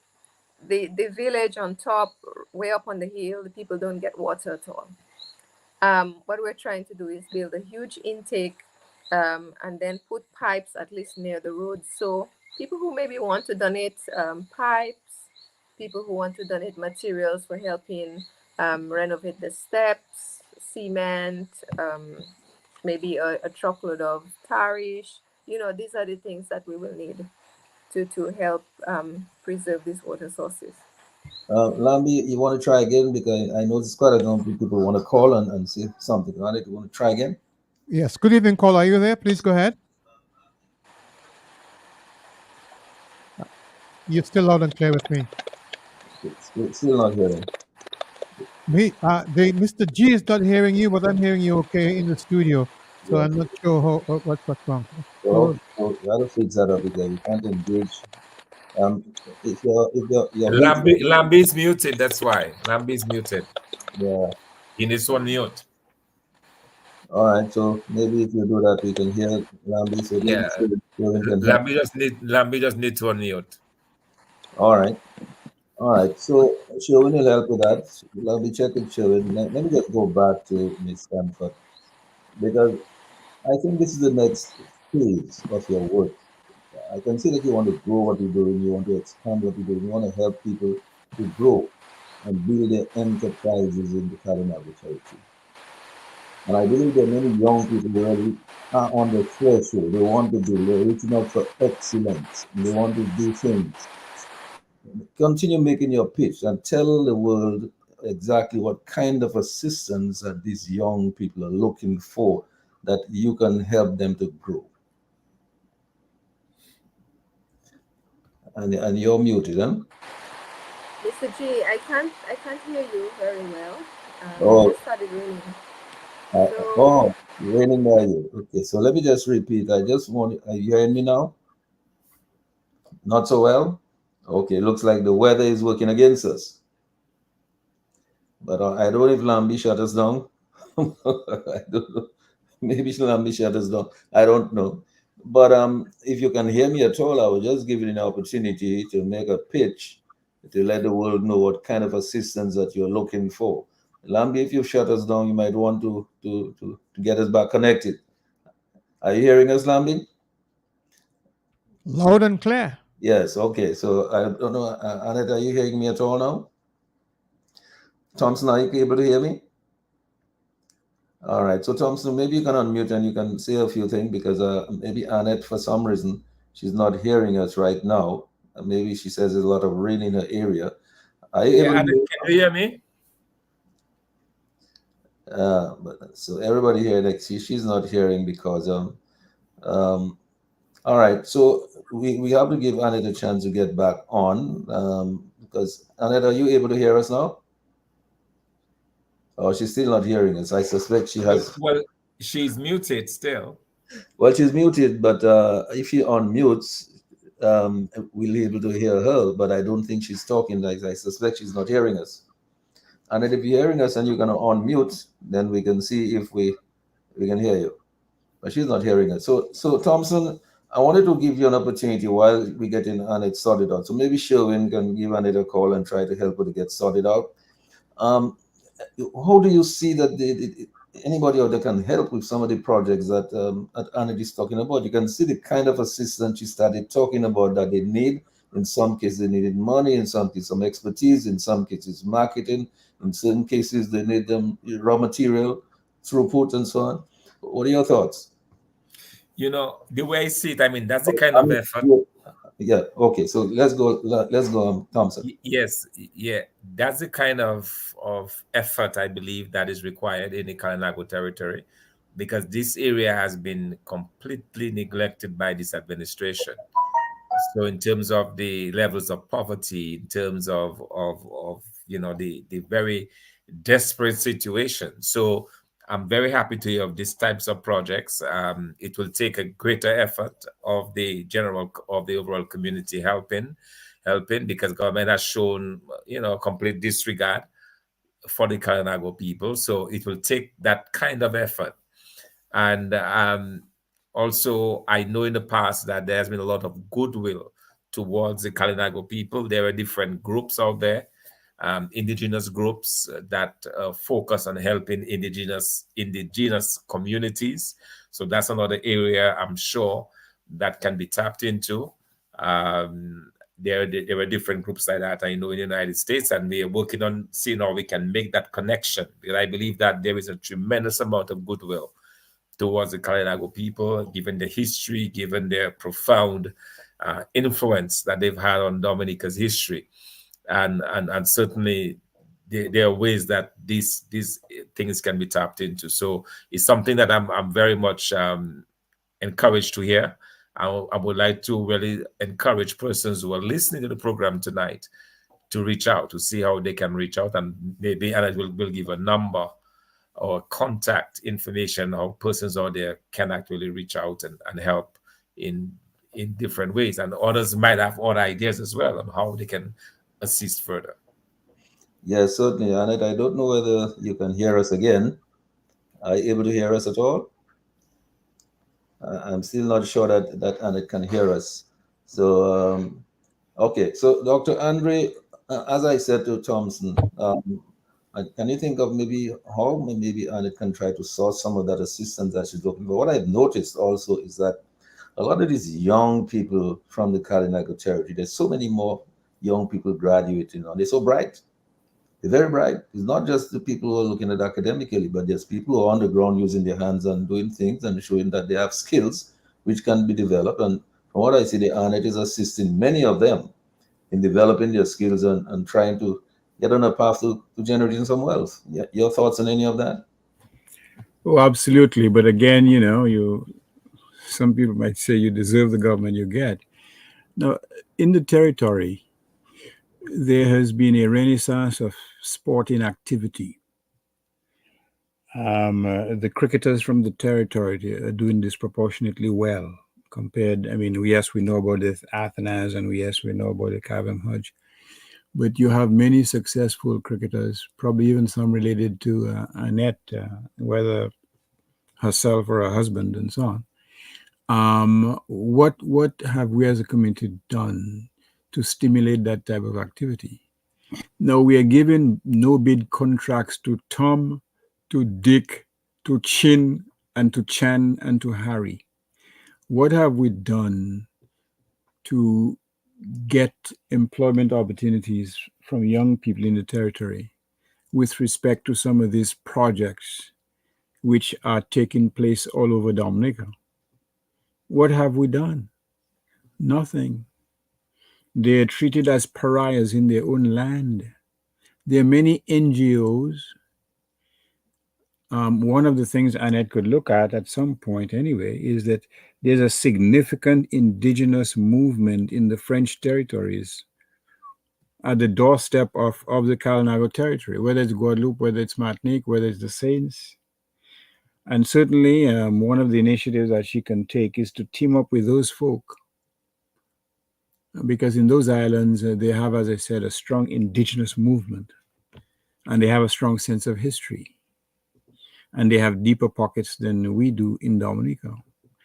the village on top, way up on the hill, the people don't get water at all. What we're trying to do is build a huge intake and then put pipes at least near the road. So people who maybe want to donate pipes, people who want to donate materials for helping renovate the steps, cement, maybe a truckload of tarish, these are the things that we will need to help preserve these water sources. Lambi, you want to try again? Because I know there's quite a number of people want to call and say something on it. You want to try again? Yes. Good evening, caller. Are you there? Please go ahead. You're still loud and clear with me. Still not hearing. Mr. G is not hearing you, but I'm hearing you okay in the studio. So Yeah. I'm not sure what's wrong. So we got to fix that up because we can't engage. If you're Lambi's muted. That's why Lambi's muted. yeah. He needs to unmute. All right. So maybe if you do that, we can hear Lambi. So maybe Yeah. Sherwin can help. Lambi just need to unmute. All right. All right. So Sherwin will help with that. Lambi, check with Sherwin. Let me just go back to Miss Stanford because I think this is the next phase of your work. I can see that you want to grow what you're doing, you want to expand what you're doing, you want to help people to grow and build their enterprises in the Kalinago territory. And I believe there are many young people who already are on the threshold. They want to do, they're reaching out for excellence, and they want to do things. Continue making your pitch and tell the world exactly what kind of assistance that these young people are looking for that you can help them to grow. And you're muted, huh? Mr. G, I can't hear you very well. Oh. It just started raining. Raining by you. Okay, so let me just repeat. Are you hearing me now? Not so well? Okay, looks like the weather is working against us. But I don't know if Lambi shut us down. I don't know. Maybe Lambi shut us down. I don't know. But if you can hear me at all, I will just give you an opportunity to make a pitch to let the world know what kind of assistance that you're looking for. Lambi, if you shut us down, you might want to get us back connected. Are you hearing us, Lambi? Loud and clear. Yes, okay. So I don't know, Annette, are you hearing me at all now? Thompson, are you able to hear me? All right. So Thompson, maybe you can unmute and you can say a few things because maybe Annette, for some reason, she's not hearing us right now. Maybe she says there's a lot of rain in her area. Are you able Annette, can you hear me? So everybody here, she's not hearing because all right, so we have to give Annette a chance to get back on because Annette, are you able to hear us now? Oh, she's still not hearing us. I suspect she has. Well, she's muted still. Well, she's muted, but if she unmutes, we'll be able to hear her. But I don't think she's talking. Like I suspect she's not hearing us. Annette, if you're hearing us and you're gonna unmute, then we can see if we can hear you. But she's not hearing us. So Thompson, I wanted to give you an opportunity while we get in Annette sorted out. So maybe Sherwin can give Annette a call and try to help her to get sorted out. How do you see that anybody out there can help with some of the projects that Annette is talking about? You can see the kind of assistance she started talking about that they need. In some cases, they needed money. In some cases, some expertise. In some cases, marketing. In certain cases, they need them raw material, throughput, and so on. What are your thoughts? The way I see it, I mean, that's the kind of effort. Yeah. Okay. So let's go, Thompson. Yes. Yeah. That's the kind of effort I believe that is required in the Kalinago territory, because this area has been completely neglected by this administration. So in terms of the levels of poverty, in terms of the very desperate situation. So I'm very happy to hear of these types of projects. It will take a greater effort of the overall community helping, because government has shown, complete disregard for the Kalinago people. So it will take that kind of effort. And also, I know in the past that there has been a lot of goodwill towards the Kalinago people. There are different groups out there, indigenous groups that focus on helping indigenous communities. So that's another area I'm sure that can be tapped into. There are different groups like that I know in the United States, and we are working on seeing how we can make that connection, because I believe that there is a tremendous amount of goodwill towards the Kalinago people, given their history, given their profound influence that they've had on Dominica's history. And certainly there are ways that these things can be tapped into. So it's something that I'm very much encouraged to hear. I would like to really encourage persons who are listening to the program tonight to reach out, to see how they can reach out, and maybe Annette will give a number or contact information how persons out there can actually reach out and help in different ways. And others might have other ideas as well on how they can assist further. Yes, certainly, Annette. I don't know whether you can hear us again. Are you able to hear us at all? I'm still not sure that Annette can hear us. So, okay. So, Dr. Andre, as I said to Thompson, can you think of maybe how maybe Annette can try to source some of that assistance that she's looking for? What I've noticed also is that a lot of these young people from the Kalinago territory, there's so many more young people graduating now. They're so bright. They're very bright. It's not just the people who are looking at academically, but there's people who are on the ground using their hands and doing things and showing that they have skills which can be developed. And from what I see, the Annette is assisting many of them in developing their skills and trying to get on a path to generating some wealth. Your thoughts on any of that? Oh, absolutely. But again, some people might say you deserve the government you get. Now, in the territory, there has been a renaissance of sporting activity. The cricketers from the territory are doing disproportionately well compared. I mean, yes, we know about the Athenas, and yes, we know about the Cavum Hodge, but you have many successful cricketers, probably even some related to Annette, whether herself or her husband, and so on. What have we as a community done to stimulate that type of activity? Now, we are giving no-bid contracts to Tom, to Dick, to Chin, and to Chan, and to Harry. What have we done to get employment opportunities from young people in the territory with respect to some of these projects which are taking place all over Dominica? What have we done? Nothing. They are treated as pariahs in their own land. There are many NGOs. One of the things Annette could look at some point anyway, is that there's a significant indigenous movement in the French territories at the doorstep of the Kalinago territory, whether it's Guadeloupe, whether it's Martinique, whether it's the Saints. And certainly one of the initiatives that she can take is to team up with those folk, because in those islands, they have, as I said, a strong indigenous movement, and they have a strong sense of history, and they have deeper pockets than we do in Dominica.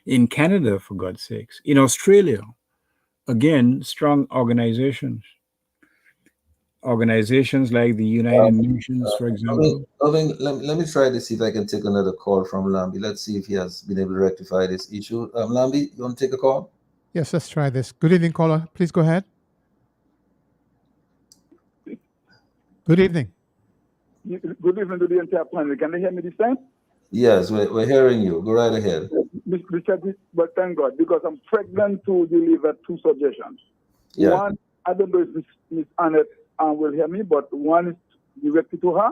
In Canada, for God's sakes. In Australia, again, strong organizations. Organizations like the United Nations, for example. Let me try to see if I can take another call from Lambi. Let's see if he has been able to rectify this issue. Lambi, you want to take a call? Yes, let's try this. Good evening, caller. Please go ahead. Good evening. Good evening to the entire panel. Can they hear me this time? Yes, we're hearing you. Go right ahead. Mr. But thank God, because I'm pregnant to deliver two suggestions. Yeah. One, I don't know if Ms. Annette will hear me, but one is directed to her,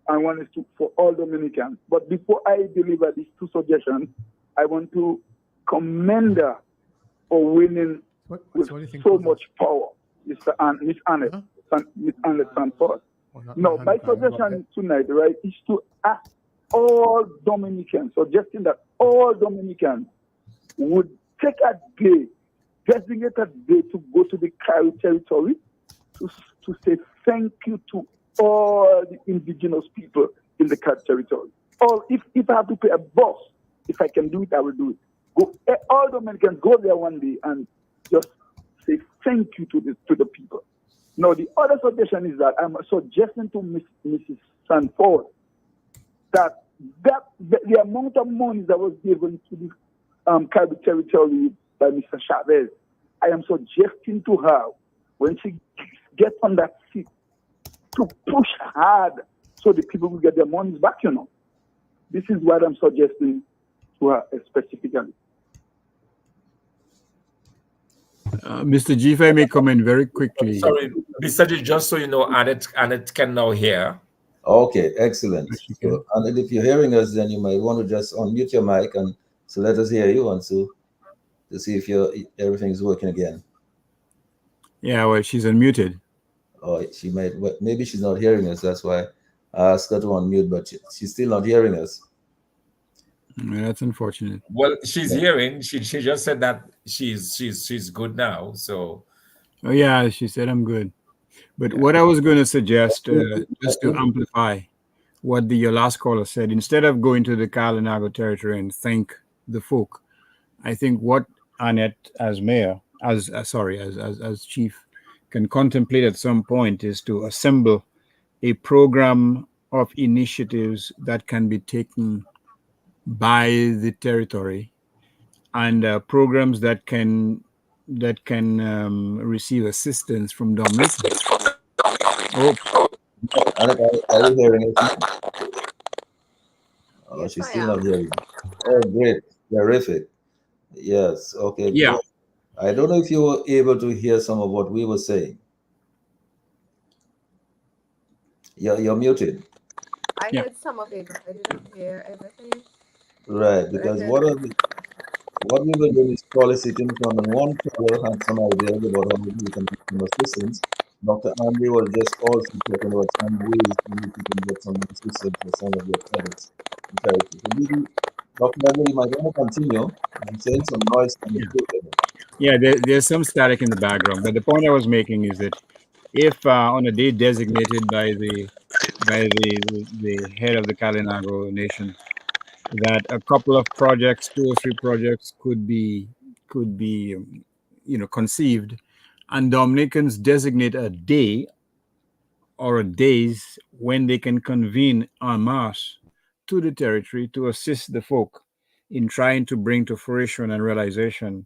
and one is for all Dominicans. But before I deliver these two suggestions, I want to commend her for winning with so much power, Miss Annette, Miss Annette Sanford. No, my suggestion tonight, right, is to ask all Dominicans, suggesting that all Dominicans would take a day, designate a day to go to the Caribbean territory to say thank you to all the indigenous people in the Caribbean territory. Or if I have to pay a bus, if I can do it, I will do it. All Dominicans go there one day and just say thank you to the people. Now, the other suggestion is that I'm suggesting to Mrs. Sanford that the amount of money that was given to the Caribbean territory by Mr. Chavez, I am suggesting to her, when she gets on that seat, to push hard so the people will get their monies back, This is what I'm suggesting to her specifically. Mr. G, if I may comment very quickly. Sorry, Mr. G, just so you know, Annette can now hear. Okay, excellent. Okay. So, and if you're hearing us, then you might want to just unmute your mic and so let us hear you, and so to see if everything's working again. Yeah, well, she's unmuted. Or she might, well, maybe she's not hearing us. That's why I asked her to unmute, but she's still not hearing us. Yeah, that's unfortunate. Well, she's hearing. She just said that she's good now. So. Oh yeah, she said I'm good. But what I was going to suggest, just to amplify what your last caller said, instead of going to the Kalinago territory and thank the folk, I think what Annette, as mayor, as chief, can contemplate at some point is to assemble a program of initiatives that can be taken by the territory, and programs that can receive assistance from Dominica. Oh, Are you hearing us? Oh, Yes, she's I still am. not hearing. Oh, great, terrific. Yes, okay. yeah. Good. I don't know if you were able to hear some of what we were saying. You're muted. I Yeah. heard some of it, but I didn't hear everything. Right, But I because heard what we were doing is soliciting from, and one fellow had some ideas about how we can get some assistance. Dr. Andy was just also talking about some ways in which you can get some assistance for some of your products. Okay, so maybe, Dr. Andy, you might want to continue. I'm saying some noise from the equipment. Yeah, there's some static in the background, but the point I was making is that if on a day designated by the head of the Kalinago Nation, that a couple of projects, 2 or 3 projects, could be conceived, and Dominicans designate a day or days when they can convene en masse to the territory to assist the folk in trying to bring to fruition and realization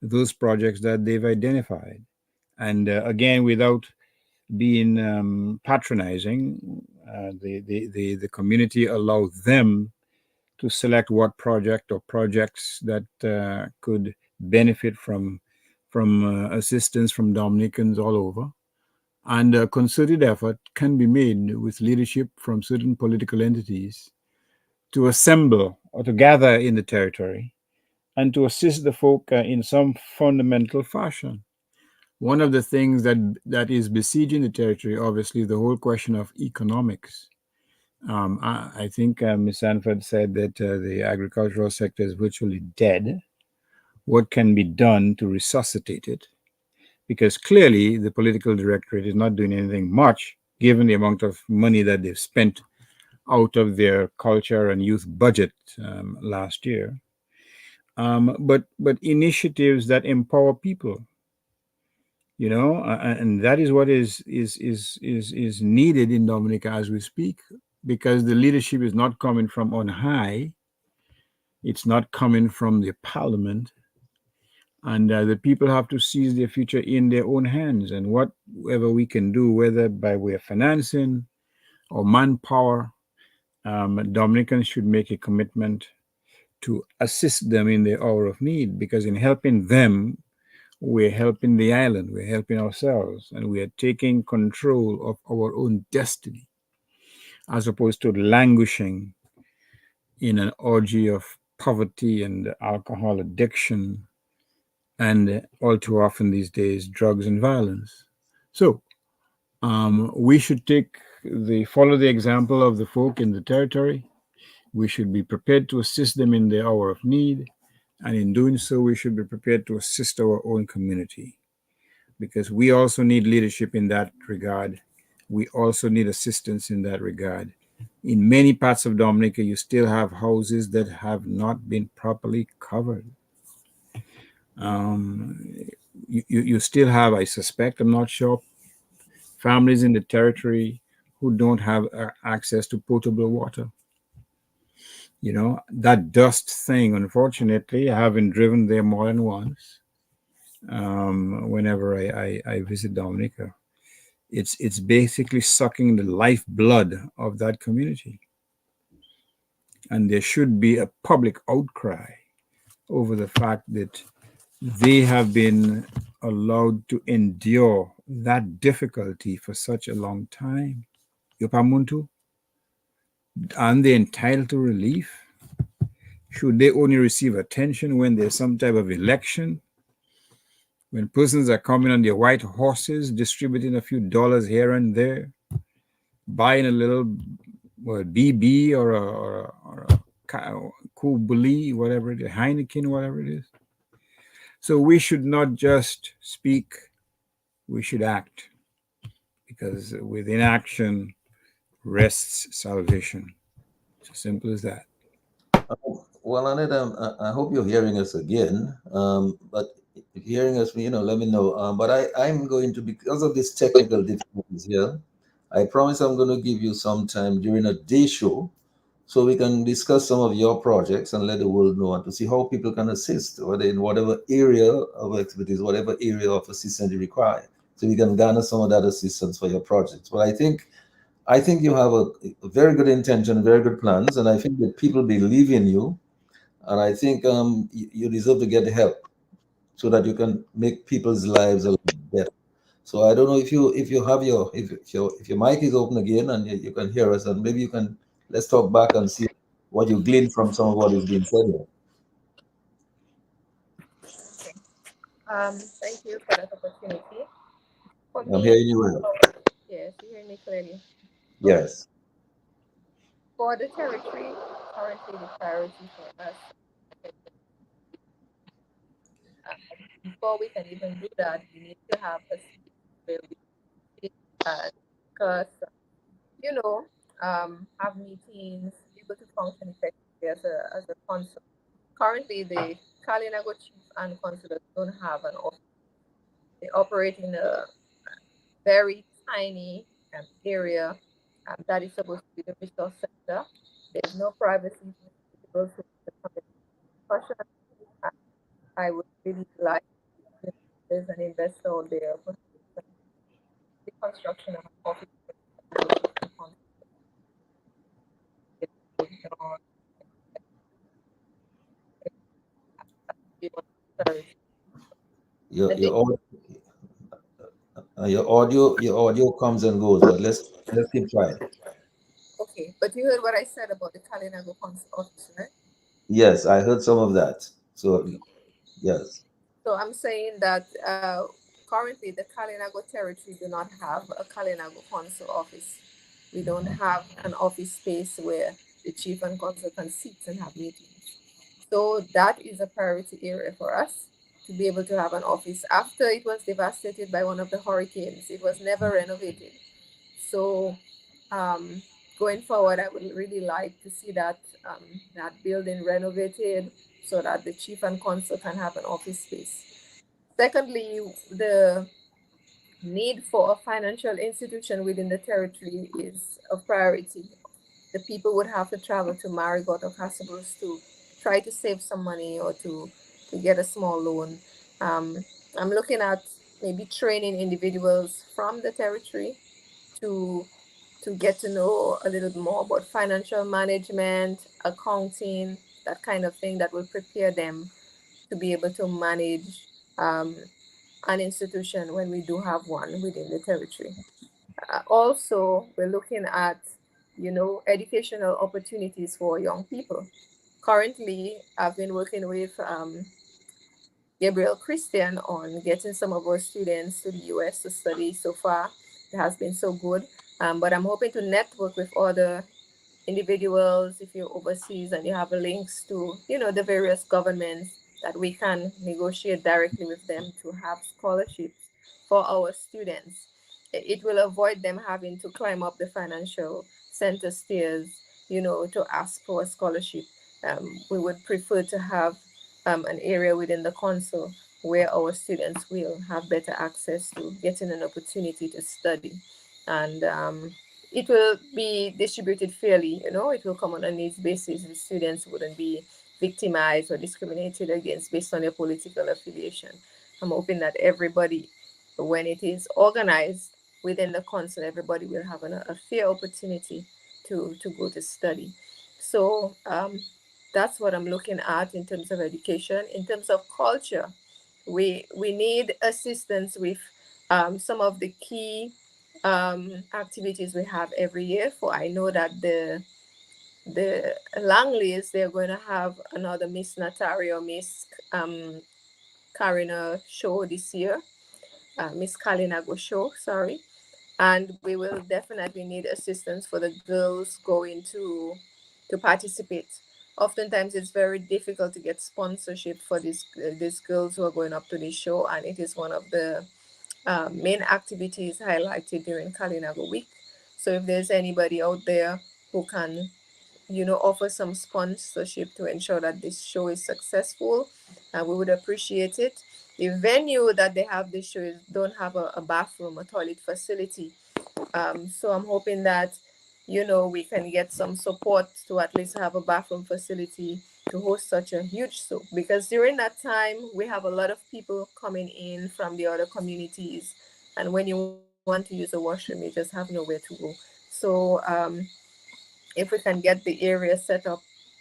those projects that they've identified. And again, without being patronizing, the community allow them to select what project or projects that could benefit from assistance from Dominicans all over. And a concerted effort can be made with leadership from certain political entities to assemble or to gather in the territory and to assist the folk in some fundamental fashion. One of the things that is besieging the territory, obviously, the whole question of economics. I think Ms. Sanford said that the agricultural sector is virtually dead. What can be done to resuscitate it? Because clearly the political directorate is not doing anything much, given the amount of money that they've spent out of their culture and youth budget last year. But initiatives that empower people, and that is what is needed in Dominica as we speak, because the leadership is not coming from on high. It's not coming from the parliament. And the people have to seize their future in their own hands. And whatever we can do, whether by way of financing or manpower, Dominicans should make a commitment to assist them in their hour of need, because in helping them, we're helping the island, we're helping ourselves, and we are taking control of our own destiny, as opposed to languishing in an orgy of poverty and alcohol addiction, and all too often these days, drugs and violence. So we should follow the example of the folk in the territory. We should be prepared to assist them in their hour of need. And in doing so, we should be prepared to assist our own community, because we also need leadership in that regard. We also need assistance in that regard. In many parts of Dominica, you still have houses that have not been properly covered. You still have, I suspect, I'm not sure, families in the territory who don't have access to potable water. That dust thing, unfortunately, having driven there more than once, whenever I visit Dominica, it's basically sucking the lifeblood of that community. And there should be a public outcry over the fact that they have been allowed to endure that difficulty for such a long time. Yopamuntu, aren't they entitled to relief? Should they only receive attention when there's some type of election? When persons are coming on their white horses, distributing a few dollars here and there, buying a little BB or a Cool Bully, whatever it is, Heineken, whatever it is. So we should not just speak, we should act, because within action rests salvation. It's as simple as that. Well, Annette, I hope you're hearing us again. But if you're hearing us, let me know. But I'm going to, because of these technical difficulties here, I promise I'm going to give you some time during a day show so we can discuss some of your projects and let the world know and to see how people can assist, whether in whatever area of expertise, whatever area of assistance you require. So we can garner some of that assistance for your projects. But I think you have a very good intention, very good plans, and I think that people believe in you, and I think you deserve to get help so that you can make people's lives a little better. So I don't know if you have if your mic is open again and you can hear us, and maybe let's talk back and see what you gleaned from some of what is being said here. Thank you for that opportunity. I'm hearing you well. Yes, you hear me clearly. Yes. For the territory, currently the priority for us, before we can even do that, we need to have a space where we because have meetings, be able to function effectively as a consul. Currently, the Kalinago chief and consulate don't have an office. They operate in a very tiny area that is supposed to be the resource center. There's no privacy. I would really like if there's an investor out there for the construction of an office. Your audio comes and goes, but let's keep trying. Okay, but you heard what I said about the Kalinago office, right? Yes, I heard some of that. So yes. So I'm saying that currently the Kalinago territory do not have a Kalinago consul office. We don't have an office space where the chief and consul can sit and have meetings. So that is a priority area for us to be able to have an office. After it was devastated by one of the hurricanes, it was never renovated. So going forward, I would really like to see that that building renovated so that the chief and consul can have an office space. Secondly, the need for a financial institution within the territory is a priority. The people would have to travel to Marigot or Castlebrooks to try to save some money or to get a small loan. I'm looking at maybe training individuals from the territory to get to know a little more about financial management, accounting, that kind of thing that will prepare them to be able to manage an institution when we do have one within the territory. Also, we're looking at, educational opportunities for young people. Currently, I've been working with Gabriel Christian on getting some of our students to the US to study. So far, it has been so good. But I'm hoping to network with other individuals if you're overseas and you have links to, the various governments that we can negotiate directly with them to have scholarships for our students. It will avoid them having to climb up the financial center stairs, to ask for a scholarship. We would prefer to have an area within the council where our students will have better access to getting an opportunity to study. And it will be distributed fairly, it will come on a needs basis. The students wouldn't be victimized or discriminated against based on their political affiliation. I'm hoping that everybody, when it is organized within the council, everybody will have a fair opportunity to go to study. So that's what I'm looking at in terms of education. In terms of culture, we need assistance with some of the key activities we have every year. For I know that the Langleys, they're going to have another Miss Natari or Miss Karina show this year, Miss Kalinago show, sorry. And we will definitely need assistance for the girls going to participate. Oftentimes, it's very difficult to get sponsorship for these girls who are going up to this show, and it is one of the main activities highlighted during Kalinago Week. So if there's anybody out there who can, offer some sponsorship to ensure that this show is successful, we would appreciate it. The venue that they have this show don't have a bathroom, a toilet facility. So I'm hoping that, we can get some support to at least have a bathroom facility to host such a huge show. Because during that time, we have a lot of people coming in from the other communities. And when you want to use a washroom, you just have nowhere to go. So if we can get the area set up,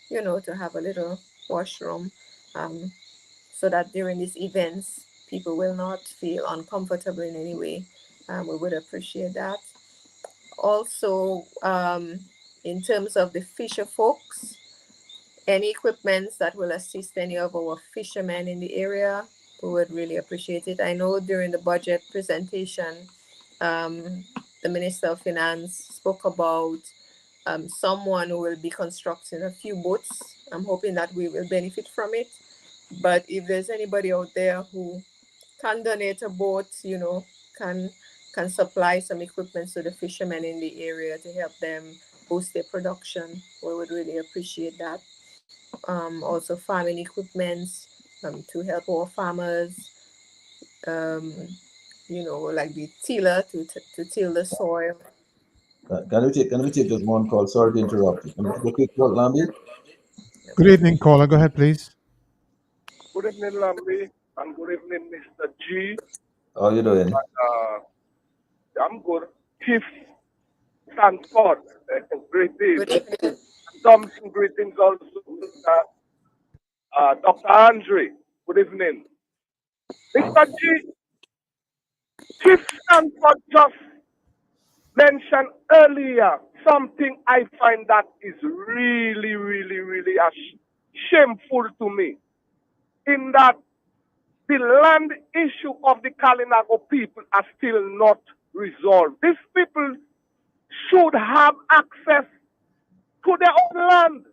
to have a little washroom, so that during these events, people will not feel uncomfortable in any way, we would appreciate that. Also, in terms of the fisher folks, any equipments that will assist any of our fishermen in the area, we would really appreciate it. I know during the budget presentation, the Minister of Finance spoke about someone who will be constructing a few boats. I'm hoping that we will benefit from it. But if there's anybody out there who can donate a boat, can supply some equipment to the fishermen in the area to help them boost their production, we would really appreciate that. Also farming equipments to help our farmers, like the tiller to till the soil. Can we take just one call? Sorry to interrupt you. Can we take a quick call, Lambi? Good evening, caller. Go ahead, please. Good evening, Lambi, and good evening, Mr. G. How are you doing? I'm good. Chief Stanford, greetings. Good evening. Some greetings also, Dr. Andre. Good evening. Mr. G, Chief Stanford just mentioned earlier something I find that is really, really, really shameful to me. In that the land issue of the Kalinago people are still not resolved. These people should have access to their own land.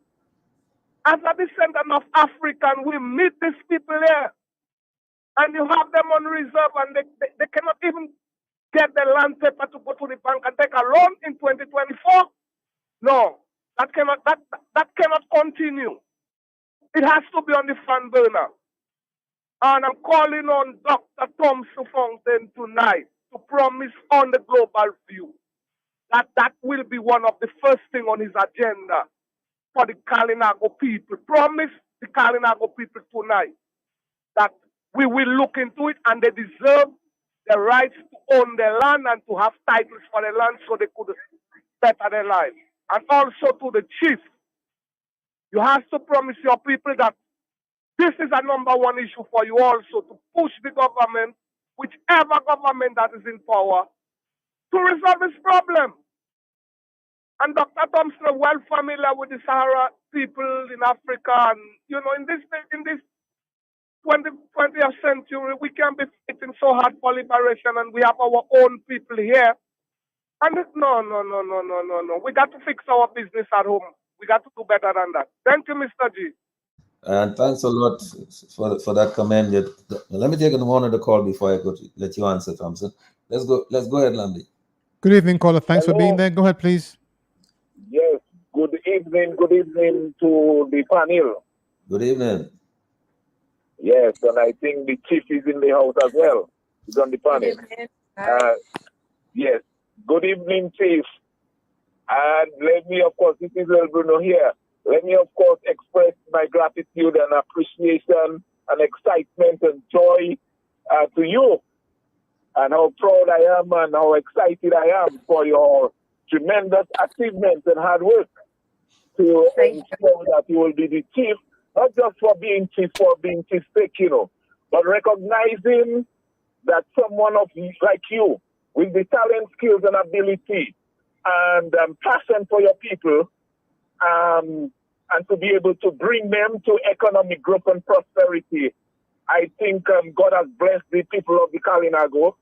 As a descendant of African, we meet these people here. And you have them on reserve and they cannot even get the land paper to go to the bank and take a loan in 2024. No, that cannot continue. It has to be on the front burner. And I'm calling on Dr. Thompson Fountain tonight to promise on the global view that will be one of the first things on his agenda for the Kalinago people. Promise the Kalinago people tonight that we will look into it and they deserve the rights to own their land and to have titles for the land so they could better their lives. And also to the chief, you have to promise your people that this is a number one issue for you also, to push the government, whichever government that is in power, to resolve this problem. And Dr. Thompson is well familiar with the Sahara people in Africa, and in this 20th century, we can be fighting so hard for liberation, and we have our own people here. And no. We got to fix our business at home. We got to do better than that. Thank you, Mr. G. And thanks a lot for that comment. Let me take one of the call before I go to let you answer, Thompson. Let's go ahead, Lambi. Good evening, caller. Thanks Hello. for being there. Go ahead, please. Yes, good evening to the panel. Good evening. Yes, and I think the chief is in the house as well. He's on the panel. Yes, good evening, chief. And let me, of course, this is El Bruno here. Let me, of course, express my gratitude and appreciation and excitement and joy to you, and how proud I am and how excited I am for your tremendous achievements and hard work. to Thank you. ensure that you will be the chief, not just for being chief's sake, but recognizing that someone like you, with the talent, skills, and ability, and passion for your people, and to be able to bring them to economic growth and prosperity. I think God has blessed the people of the Kalinago,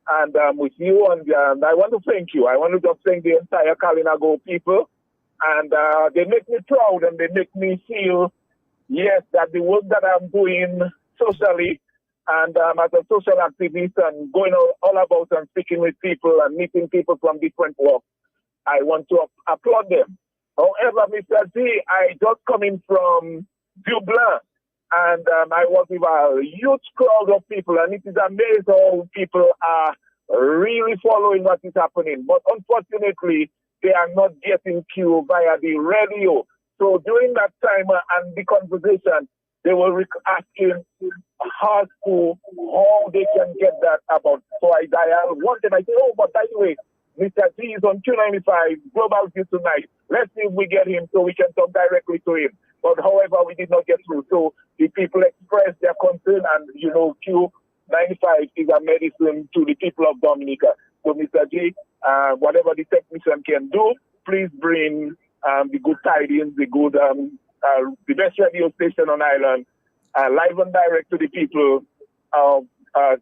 and with you, and I want to thank you. I want to just thank the entire Kalinago people, and they make me proud, and they make me feel, yes, that the work that I'm doing socially, and as a social activist, and going all about and speaking with people and meeting people from different walks, I want to applaud them. However, Mr. G, I just coming from Dublin, and I was with a huge crowd of people, and it is amazing how people are really following what is happening. But unfortunately, they are not getting cue via the radio. So during that time and the conversation, they were asking how they can get that about. So I dialed once and I said, oh, but by the way, Mr. G is on Q95, Global View tonight. Let's see if we get him so we can talk directly to him. But however, we did not get through. So the people expressed their concern, and Q95 is a medicine to the people of Dominica. So Mr. G, whatever the technician can do, please bring the good tidings, the best radio station on island, live and direct to the people of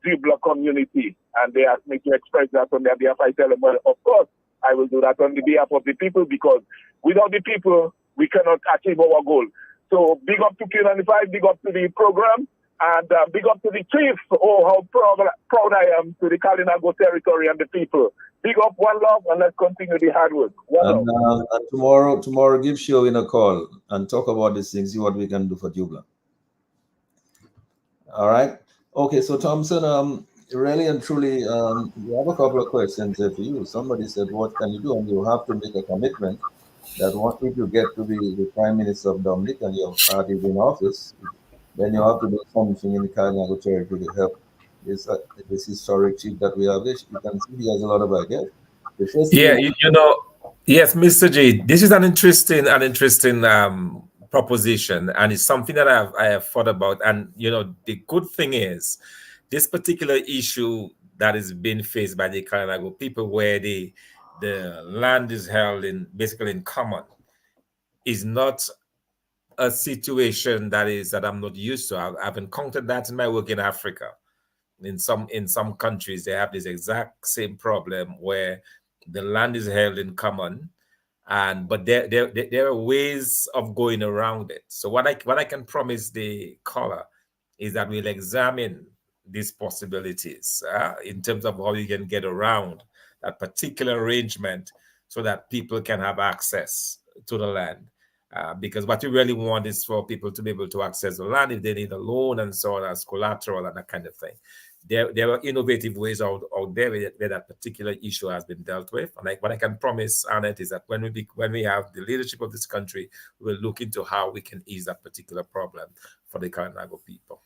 Zebla community. And they asked me to express that on their behalf. I tell them, well, of course, I will do that on the behalf of the people, because without the people, we cannot achieve our goal. So big up to Q95, big up to the program, and big up to the chief. Oh, how proud I am to the Kalinago territory and the people. Big up, one love, and let's continue the hard work. And tomorrow, give Sherwin a call and talk about these things, see what we can do for Dublin. All right. Okay, so Thompson, really and truly, we have a couple of questions here for you. Somebody said, what can you do? And you have to make a commitment that if you get to be the Prime Minister of Dominica and your party is in office, then you have to do something in the Kalinago territory to help this historic chief that we have. You can see he has a lot of ideas. Yes, Mr. J, this is an interesting proposition, and it's something that I have thought about. And the good thing is, this particular issue that is being faced by the Kalinago people, where the land is held basically in common, is not a situation that I'm not used to. I've encountered that in my work in Africa. In some countries, they have this exact same problem where the land is held in common, but there are ways of going around it. So what I can promise the caller is that we'll examine these possibilities in terms of how you can get around that particular arrangement so that people can have access to the land. Because what you really want is for people to be able to access the land if they need a loan and so on as collateral and that kind of thing. There are innovative ways out there where that particular issue has been dealt with. And what I can promise, Annette, is that when we have the leadership of this country, we'll look into how we can ease that particular problem for the Kalinago people.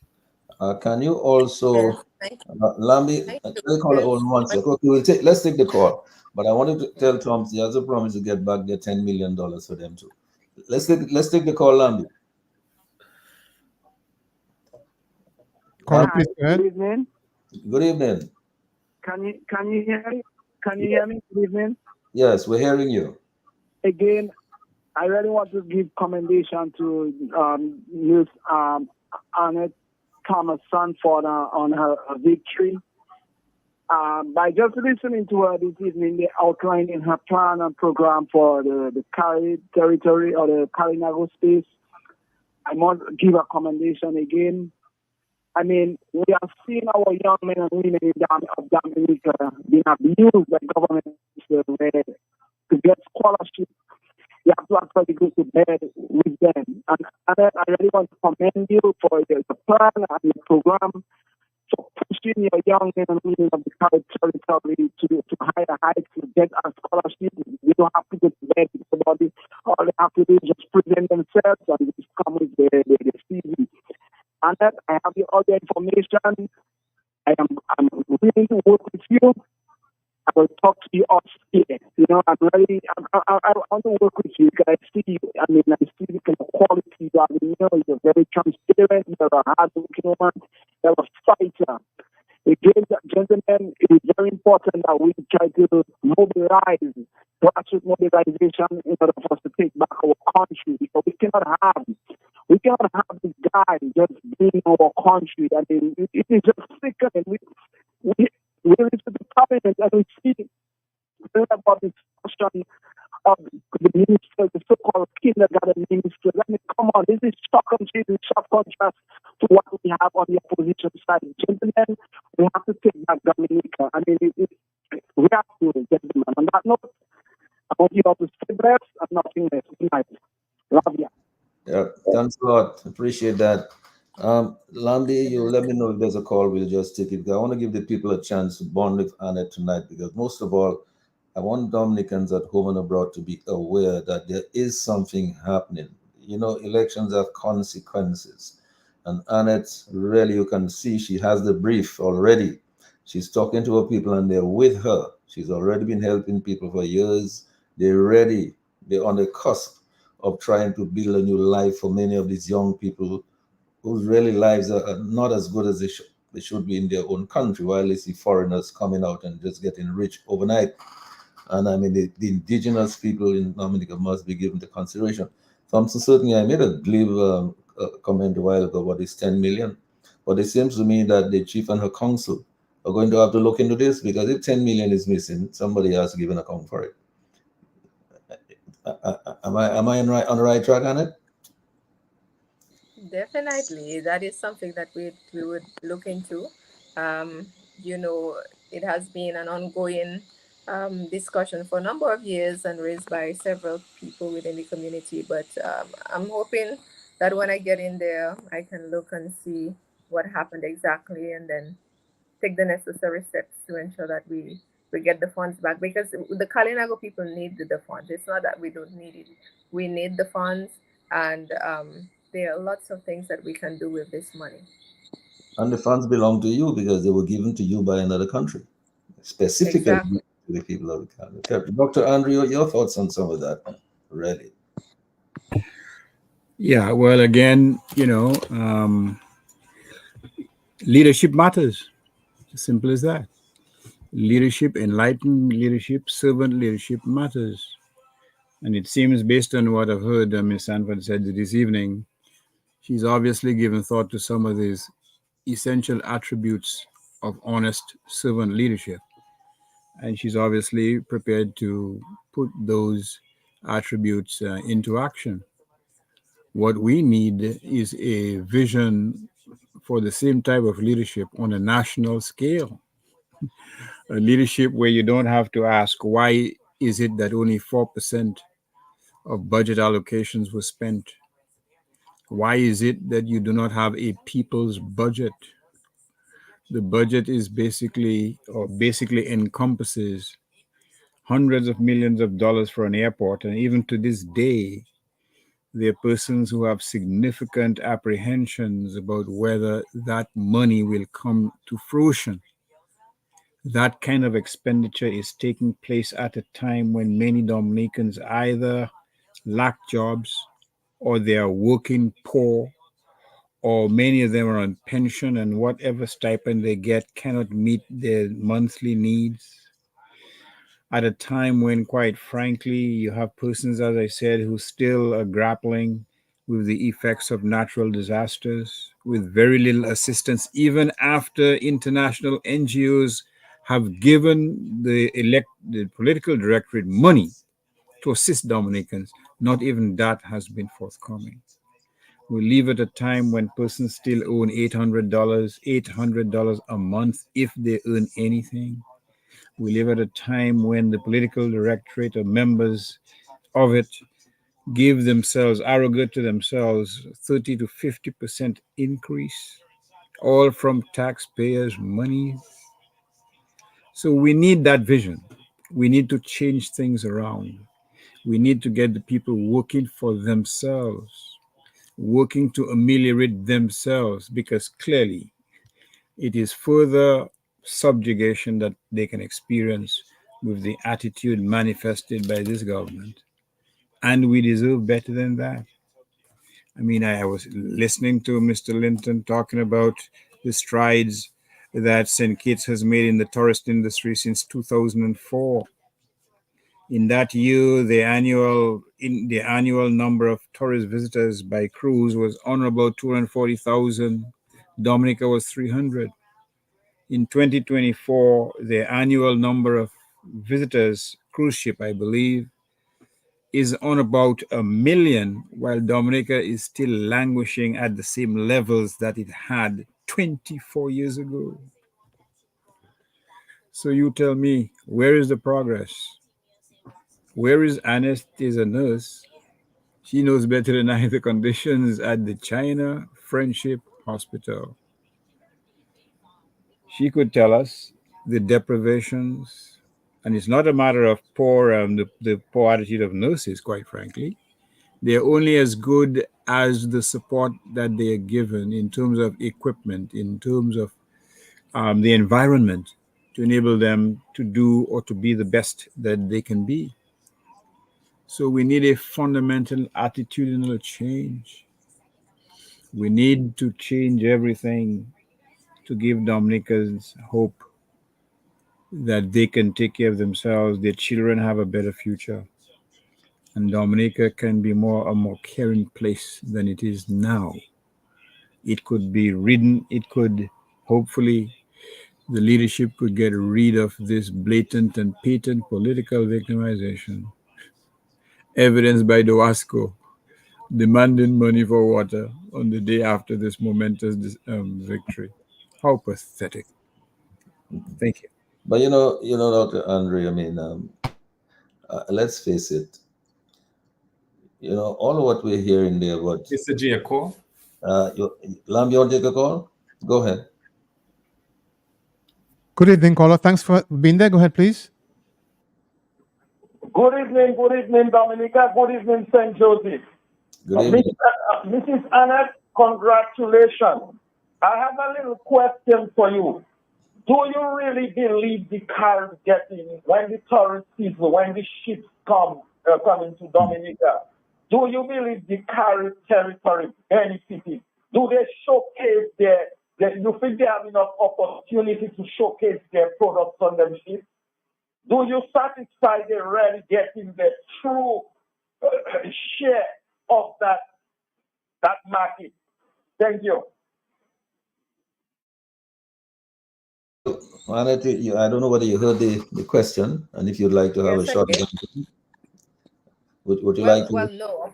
Can you also, Lambi, let's take the call. But I wanted to tell Tom he has a promise to get back their $10 million for them too. Let's take the call, Lambi. Caller, please go ahead. Good evening. Good evening. Can you hear me? Can you hear me? Good evening. Yes, we're hearing you. Again, I really want to give commendation to Ms. Annette Thomas Sanford on her victory. By just listening to her this evening, they outlined in her plan and program for the Kari territory or the Kalinago space. I must give a commendation again. I mean, we have seen our young men and women of Dominica being abused by government to get scholarship. You have to actually go to bed with them. And I really want to commend you for the plan and the program for pushing your young men and women of the Kari territory to higher heights to get a scholarship. You don't have to go to bed with somebody. All they have to do is just present themselves and just come with the CV. And that I have the other information. I'm willing to work with you. I will talk to you off here. You know, I'm ready. I want to work with you guys. See you. I mean, I see the kind of quality you have. You know, you're very transparent. You're a hardworking woman. You're a fighter. Again, gentlemen, it is very important that we try to mobilize, grassroots mobilization in order for us to take back our country. Because we cannot have this guy just being in our country. I mean, it is just sickening. We listen to the parliament and we see about this question of the ministers, the so-called kindergarten ministers. I mean, come on, this is sharp contrast to what we have on the opposition side. Gentlemen, we have to take back Dominica. I mean, we have to, gentlemen. On that note, I want you all to stay blessed and nothing less. Good night. Love you. Yeah, thanks a lot. Appreciate that. Landy, you let me know if there's a call. We'll just take it. I want to give the people a chance to bond with Annette tonight because most of all, I want Dominicans at home and abroad to be aware that there is something happening. You know, elections have consequences. And Annette, really, you can see she has the brief already. She's talking to her people and they're with her. She's already been helping people for years. They're ready. They're on the cusp of trying to build a new life for many of these young people whose really lives are not as good as they should be in their own country, while they see foreigners coming out and just getting rich overnight. And I mean, the indigenous people in Dominica must be given the consideration. So certainly, I made a glib comment a while ago about this 10 million, but it seems to me that the chief and her council are going to have to look into this because if 10 million is missing, somebody has to give an account for it. Am I on the right track on it? Definitely, that is something that we would look into. You know, it has been an ongoing discussion for a number of years and raised by several people within the community. But I'm hoping that when I get in there, I can look and see what happened exactly and then take the necessary steps to ensure that we get the funds back, because the Kalinago people need the funds. It's not that we don't need it. We need the funds, and there are lots of things that we can do with this money. And the funds belong to you because they were given to you by another country, specifically Exactly. to the people of the country. Dr. Andrew, your thoughts on some of that, really? Yeah, well, again, leadership matters. Simple as that. Leadership, enlightened leadership, servant leadership matters. And it seems, based on what I've heard Ms. Sanford said this evening, she's obviously given thought to some of these essential attributes of honest servant leadership. And she's obviously prepared to put those attributes into action. What we need is a vision for the same type of leadership on a national scale. A leadership where you don't have to ask, why is it that only 4% of budget allocations were spent? Why is it that you do not have a people's budget? The budget is basically encompasses hundreds of millions of dollars for an airport. And even to this day, there are persons who have significant apprehensions about whether that money will come to fruition. That kind of expenditure is taking place at a time when many Dominicans either lack jobs or they are working poor, or many of them are on pension and whatever stipend they get cannot meet their monthly needs. At a time when, quite frankly, you have persons, as I said, who still are grappling with the effects of natural disasters, with very little assistance, even after international NGOs have given the political directorate money to assist Dominicans. Not even that has been forthcoming. We live at a time when persons still own $800 a month if they earn anything. We live at a time when the political directorate or members of it give themselves, arrogate to themselves, 30 to 50% increase, all from taxpayers' money. So we need that vision. We need to change things around. We need to get the people working for themselves, working to ameliorate themselves, because clearly it is further subjugation that they can experience with the attitude manifested by this government. And we deserve better than that. I mean, I was listening to Mr. Linton talking about the strides that St. Kitts has made in the tourist industry since 2004. In that year, the annual number of tourist visitors by cruise was on about 240,000. Dominica was 300. In 2024, the annual number of visitors, cruise ship, I believe, is on about 1 million, while Dominica is still languishing at the same levels that it had 24 years ago. So you tell me, where is the progress? Where is Annette is a nurse? She knows better than I the conditions at the China Friendship Hospital. She could tell us the deprivations, and it's not a matter of the poor attitude of nurses, quite frankly. They're only as good as the support that they are given in terms of equipment, in terms of the environment to enable them to do or to be the best that they can be. So we need a fundamental attitudinal change. We need to change everything to give Dominicans hope that they can take care of themselves, their children have a better future, and Dominica can be a more caring place than it is now. It could be ridden, it could, hopefully, the leadership could get rid of this blatant and patent political victimization, evidenced by DOASCO demanding money for water on the day after this momentous victory. How pathetic. Thank you. But Dr. Andre, I mean, let's face it. All of what we're hearing there, what Mr. G, a call? Lam, you want to take a call? Go ahead. Good evening, caller. Thanks for being there. Go ahead, please. Good evening, Dominica. Good evening, St. Joseph. Good evening. Mrs. Annette, congratulations. I have a little question for you. Do you really believe the car is getting, when the tourist season, when the ships come into Dominica, do you believe the car territory benefiting? Do they showcase you think they have enough opportunity to showcase their products on them ships? Do you satisfy they really getting the true share of that market? Thank you. Annette, I don't know whether you heard the question, and if you'd like to have Yes, a I short did. answer. Would you like to? Well, no.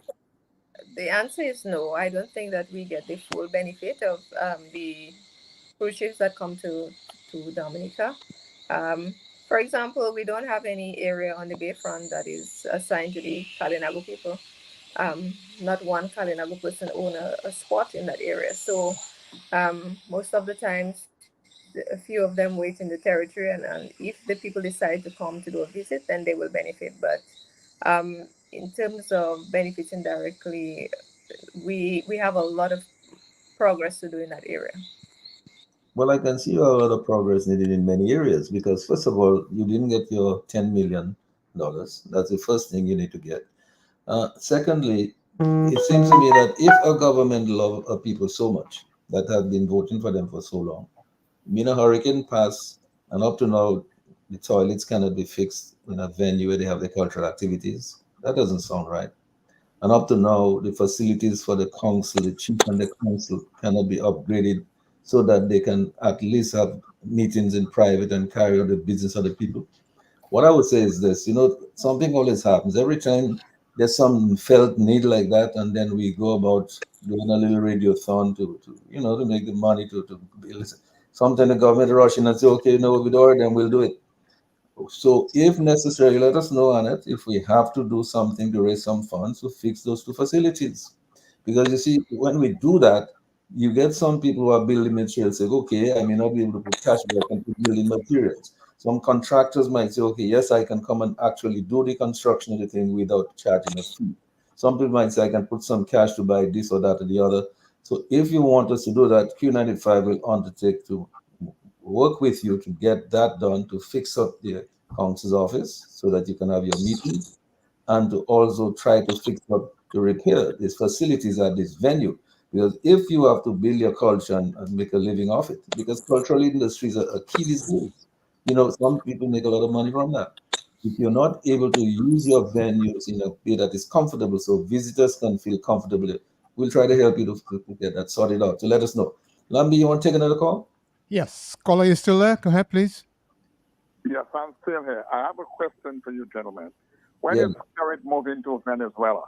The answer is no. I don't think that we get the full benefit of the cruise ships that come to Dominica. For example, we don't have any area on the bayfront that is assigned to the Kalinago people. Not one Kalinago person own a spot in that area. So most of the times, a few of them wait in the territory, and if the people decide to come to do a visit, then they will benefit. But in terms of benefiting directly, we have a lot of progress to do in that area. Well, I can see a lot of progress needed in many areas because, first of all, you didn't get your $10 million. That's the first thing you need to get. Secondly, it seems to me that if a government loves a people so much that have been voting for them for so long, a hurricane passed, and up to now, the toilets cannot be fixed in a venue where they have the cultural activities. That doesn't sound right. And up to now, the facilities for the council, the chief and the council cannot be upgraded so that they can at least have meetings in private and carry out the business of the people. What I would say is this, something always happens. Every time there's some felt need like that, and then we go about doing a little radiothon to make the money to listen. Sometimes the government rush in and say, okay, no, we do it, then we'll do it. So if necessary, let us know, Annette, if we have to do something to raise some funds to fix those two facilities. Because you see, when we do that, you get some people who are building materials say, okay, I may not be able to put cash, but I can put building materials. Some contractors might say, okay, yes, I can come and actually do the construction of the thing without charging a fee. Some people might say, I can put some cash to buy this or that or the other. So if you want us to do that, Q95 will undertake to work with you to get that done, to fix up the council's office so that you can have your meeting, and to also try to fix up to repair these facilities at this venue. Because if you have to build your culture and make a living off it, because cultural industries are key these days. You know, some people make a lot of money from that. If you're not able to use your venues in a way that is comfortable so visitors can feel comfortable, we'll try to help you to get that sorted out. So let us know. Lambi, you want to take another call? Yes. Caller, you still there? Go ahead, please. Yes, I'm still here. I have a question for you, gentlemen. When Yeah. is Garrett moving to Venezuela?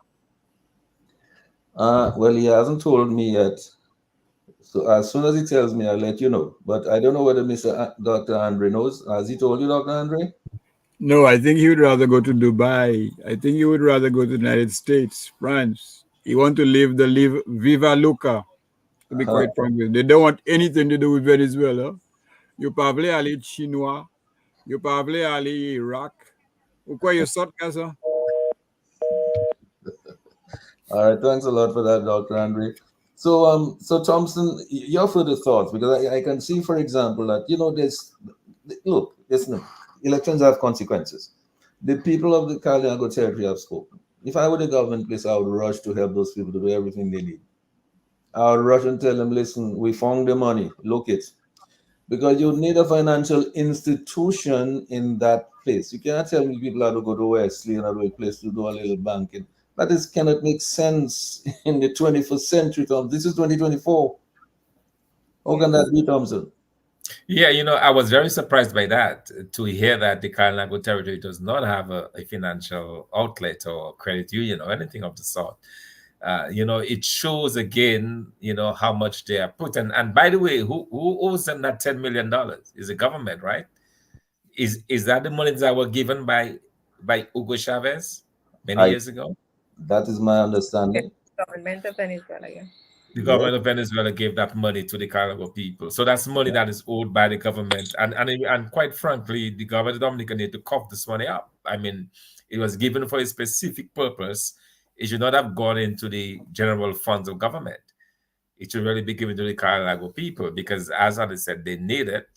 Well, he hasn't told me yet. So as soon as he tells me, I'll let you know. But I don't know whether Dr. Andre knows. Has he told you, Dr. Andre? No, I think he would rather go to Dubai. I think he would rather go to the United States, France. He want to live Viva Luca, to be quite frank with you. They don't want anything to do with Venezuela. You parlez aller chinois, you parlez aller Iraq. Pourquoi you sort ça? All right, thanks a lot for that, Dr. Andre. So, Thompson, your further thoughts, because I can see, for example, that look, listen, elections have consequences. The people of the Kalinago territory have spoken. If I were the government, please, I would rush to help those people to do everything they need. I would rush and tell them, listen, we found the money, look it. Because you need a financial institution in that place. You cannot tell me people have to go to Wesley and a place to do a little banking. That cannot make sense in the 21st century, Tom. This is 2024. How can that be, Thompson? Yeah, I was very surprised by that, to hear that the Kalinago territory does not have a financial outlet or credit union or anything of the sort. It shows again, how much they are put. And by the way, who owes them that $10 million? Is the government, right? Is that the money that were given by Hugo Chavez many years ago? That is my understanding. Government of Venezuela, yeah. The government of Venezuela gave that money to the Kalinago people. So that's money that is owed by the government. And quite frankly, the government of Dominica need to cough this money up. I mean, it was given for a specific purpose. It should not have gone into the general funds of government. It should really be given to the Kalinago people because, as I said, they need it,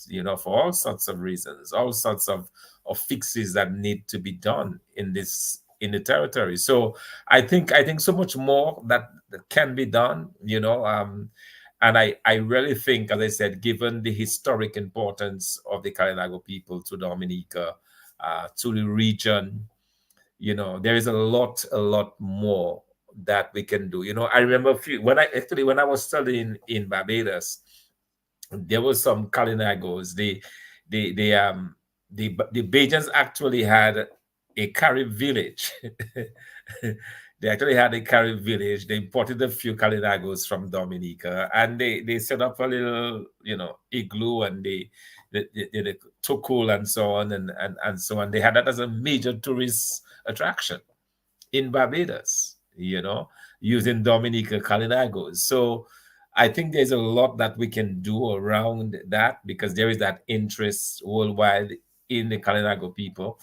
for all sorts of reasons, all sorts of fixes that need to be done in the territory. So I think so much more that can be done, and I really think, as I said, given the historic importance of the Kalinago people to Dominica, to the region, there is a lot more that we can do. I remember when I was studying in Barbados, there was some Kalinagos. The Bajans actually had a Carib village. They actually had a Carib village. They imported a few Kalinagos from Dominica, and they set up a little, igloo, and they tukul and so on and so on. They had that as a major tourist attraction in Barbados, using Dominica Kalinagos. So I think there's a lot that we can do around that because there is that interest worldwide in the Kalinago people.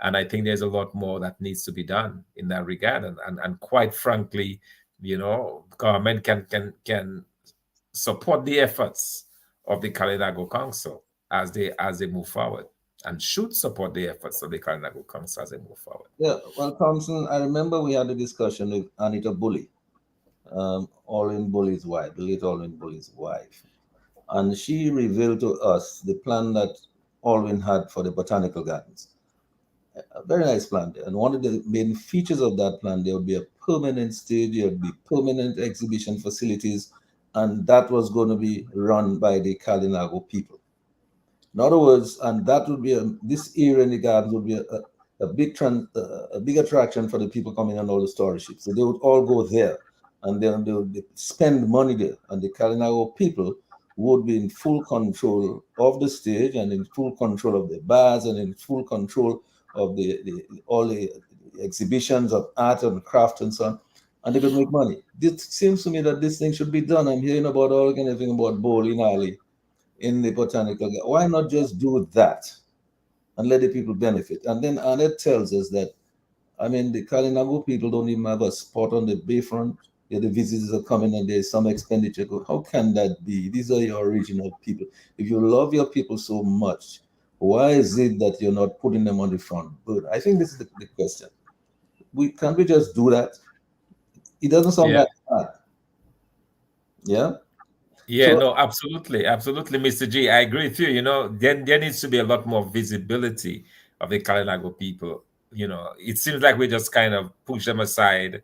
And I think there's a lot more that needs to be done in that regard. And quite frankly, government can support the efforts of the Kalinago Council as they move forward, and should support the efforts of the Kalinago Council as they move forward. Yeah, well, Thompson, I remember we had a discussion with Anita Bully, Alwyn Bully's wife, the late Alwyn Bully's wife. And she revealed to us the plan that Alwyn had for the botanical gardens. A very nice plan there. And one of the main features of that plan, there would be a permanent stage, there would be permanent exhibition facilities, and that was going to be run by the Kalinago people. In other words, and that would be this area in the gardens would be a big attraction for the people coming on all the story ships. So they would all go there, and then they would spend money there, and the Kalinago people would be in full control of the stage and in full control of the bars and in full control of all the exhibitions of art and craft and so on, and they could make money. It seems to me that this thing should be done. I'm hearing about all kind of thing about bowling alley in the botanical garden. Why not just do that and let the people benefit? And then Annette tells us that, I mean, the Kalinago people don't even have a spot on the bayfront. Yeah, the visitors are coming and there's some expenditure. How can that be? These are your original people. If you love your people so much, Why is it that you're not putting them on the front? But I think this is the question. Can't we just do that? It doesn't sound Yeah. that hard. Yeah. Yeah, So no, absolutely, absolutely, Mr. G. I agree with you. There needs to be a lot more visibility of the Kalinago people. It seems like we just kind of push them aside,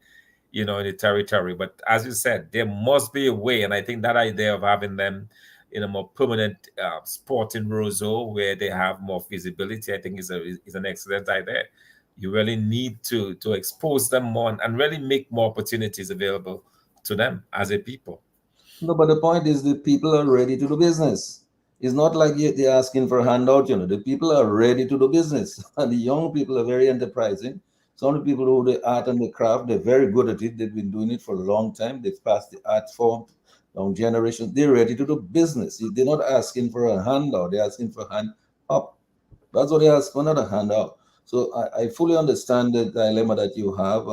in the territory. But as you said, there must be a way, and I think that idea of having them in a more permanent sporting roso where they have more visibility, I think is an excellent idea. You really need to expose them more and really make more opportunities available to them as a people. no, but the point is the people are ready to do business. It's not like they're asking for a handout. The people are ready to do business, and the young people are very enterprising. Some of the people who the art and the craft, they're very good at it. They've been doing it for a long time. They've passed the art form down generations. They're ready to do business. They're not asking for a handout. They're asking for a hand up. That's what they ask for, not a handout. So I fully understand the dilemma that you have,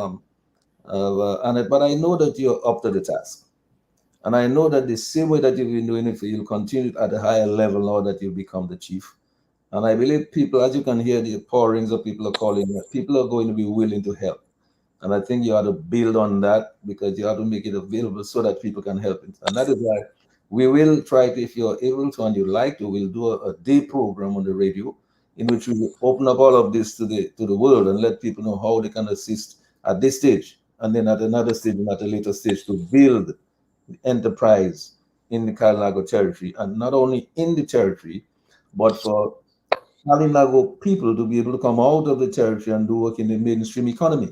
Annette, but I know that you're up to the task. And I know that the same way that you've been doing it, you'll continue at a higher level now that you become the chief. And I believe people, as you can hear the pourings of people are calling, people are going to be willing to help. And I think you have to build on that because you have to make it available so that people can help it. And that is why we will try to, if you're able to and you like to, we'll do a day program on the radio in which we will open up all of this to the world and let people know how they can assist at this stage. And then at another stage and at a later stage to build enterprise in the Kalinago territory, and not only in the territory, but for Kalinago people to be able to come out of the territory and do work in the mainstream economy.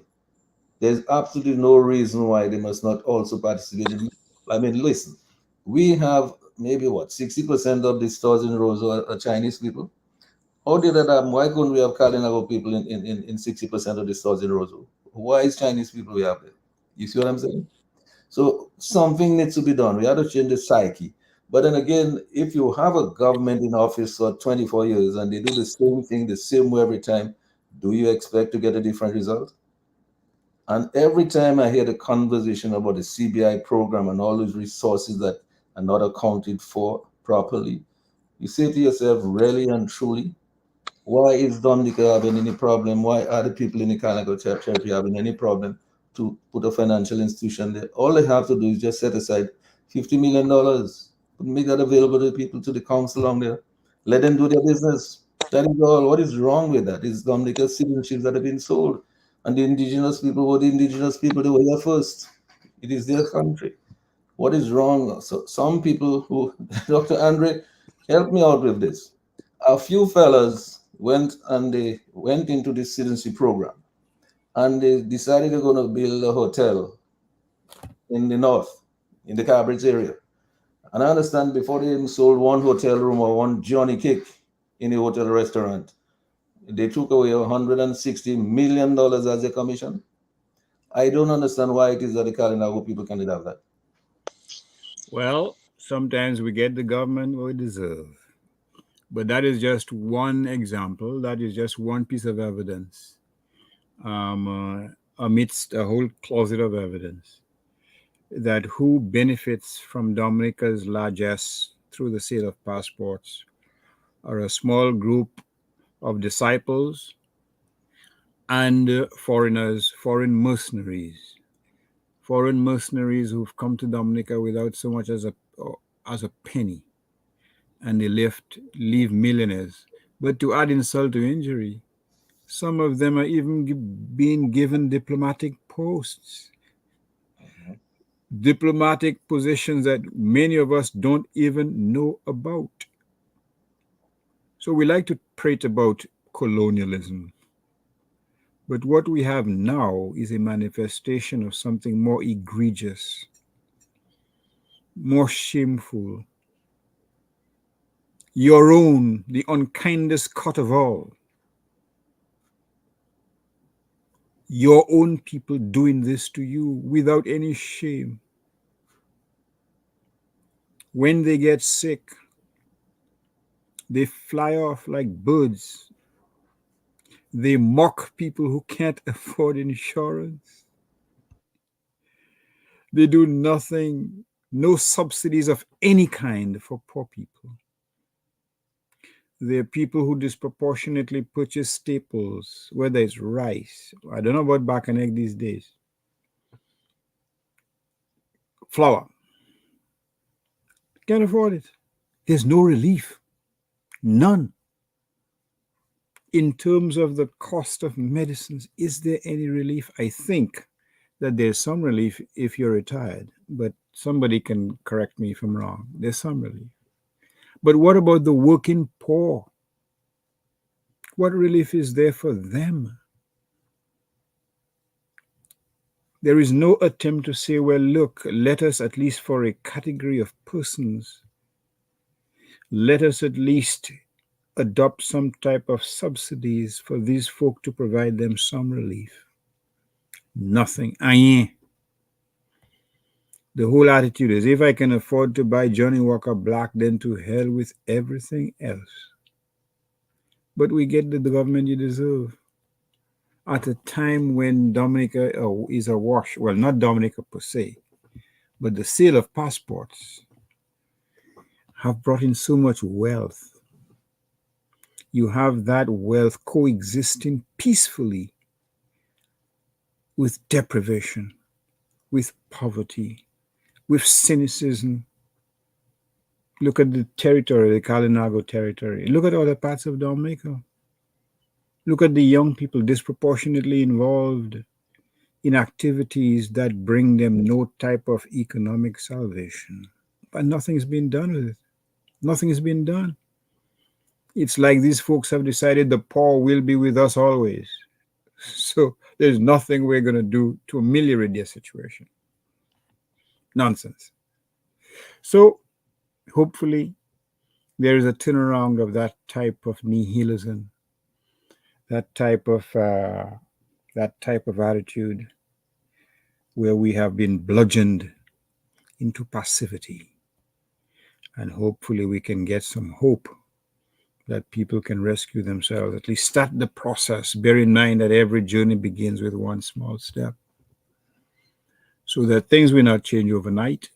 There's absolutely no reason why they must not also participate in. I mean, listen, we have maybe what 60% of the stores in Roseau are Chinese people. How did that happen? Why couldn't we have Kalinago people in 60% of the stores in Roseau? Why is Chinese people we have there? You see what I'm saying? So something needs to be done. We have to change the psyche. But then again, if you have a government in office for 24 years and they do the same thing the same way every time, do you expect to get a different result? And every time I hear the conversation about the CBI program and all those resources that are not accounted for properly, you say to yourself, really and truly, why is Dominica having any problem? Why are the people in the Kalinago territory having any problem to put a financial institution there? All they have to do is just set aside $50 million, make that available to the people, to the council along there. Let them do their business. That is all. What is wrong with that? It's Dominica citizenships that have been sold. And the indigenous people were the indigenous people, they were here first. It is their country. What is wrong? So some people who, Dr. Andre, help me out with this. A few fellas they went into this citizenship program and they decided they're going to build a hotel in the north, in the Carbridge area. And I understand before they even sold one hotel room or one Johnny Cake in a hotel restaurant, they took away $160 million as a commission. I don't understand why it is that the Kalinago people cannot have that. Well, sometimes we get the government what we deserve. But that is just one example. That is just one piece of evidence amidst a whole closet of evidence that who benefits from Dominica's largesse through the sale of passports are a small group of disciples and foreigners, foreign mercenaries who've come to Dominica without so much as a penny, and they leave millionaires. But to add insult to injury, some of them are even being given diplomatic posts, diplomatic positions that many of us don't even know about. So we like to prate about colonialism. But what we have now is a manifestation of something more egregious, more shameful. Your own, the unkindest cut of all. Your own people doing this to you without any shame. When they get sick, they fly off like birds. They mock people who can't afford insurance. They do nothing, no subsidies of any kind for poor people. There are people who disproportionately purchase staples, whether it's rice. I don't know about back and egg these days. Flour. Can't afford it. There's no relief. None. In terms of the cost of medicines, is there any relief? I think that there's some relief if you're retired, but somebody can correct me if I'm wrong. There's some relief. But what about the working poor? What relief is there for them? There is no attempt to say, well, look, let us at least for a category of persons, let us at least adopt some type of subsidies for these folk to provide them some relief. Nothing. Rien. The whole attitude is, if I can afford to buy Johnny Walker Black, then to hell with everything else. But we get the government you deserve. At a time when Dominica is awash, well, not Dominica per se, but the sale of passports have brought in so much wealth. You have that wealth coexisting peacefully with deprivation, with poverty, with cynicism. Look at the territory, the Kalinago territory. Look at other parts of Dominica. Look at the young people disproportionately involved in activities that bring them no type of economic salvation. But nothing's been done with it. Nothing has been done. It's like these folks have decided the poor will be with us always. So there's nothing we're going to do to ameliorate their situation. Nonsense. So hopefully there is a turnaround of that type of nihilism, that type of attitude where we have been bludgeoned into passivity. And hopefully we can get some hope that people can rescue themselves, at least start the process. Bear in mind that every journey begins with one small step. So that things will not change overnight,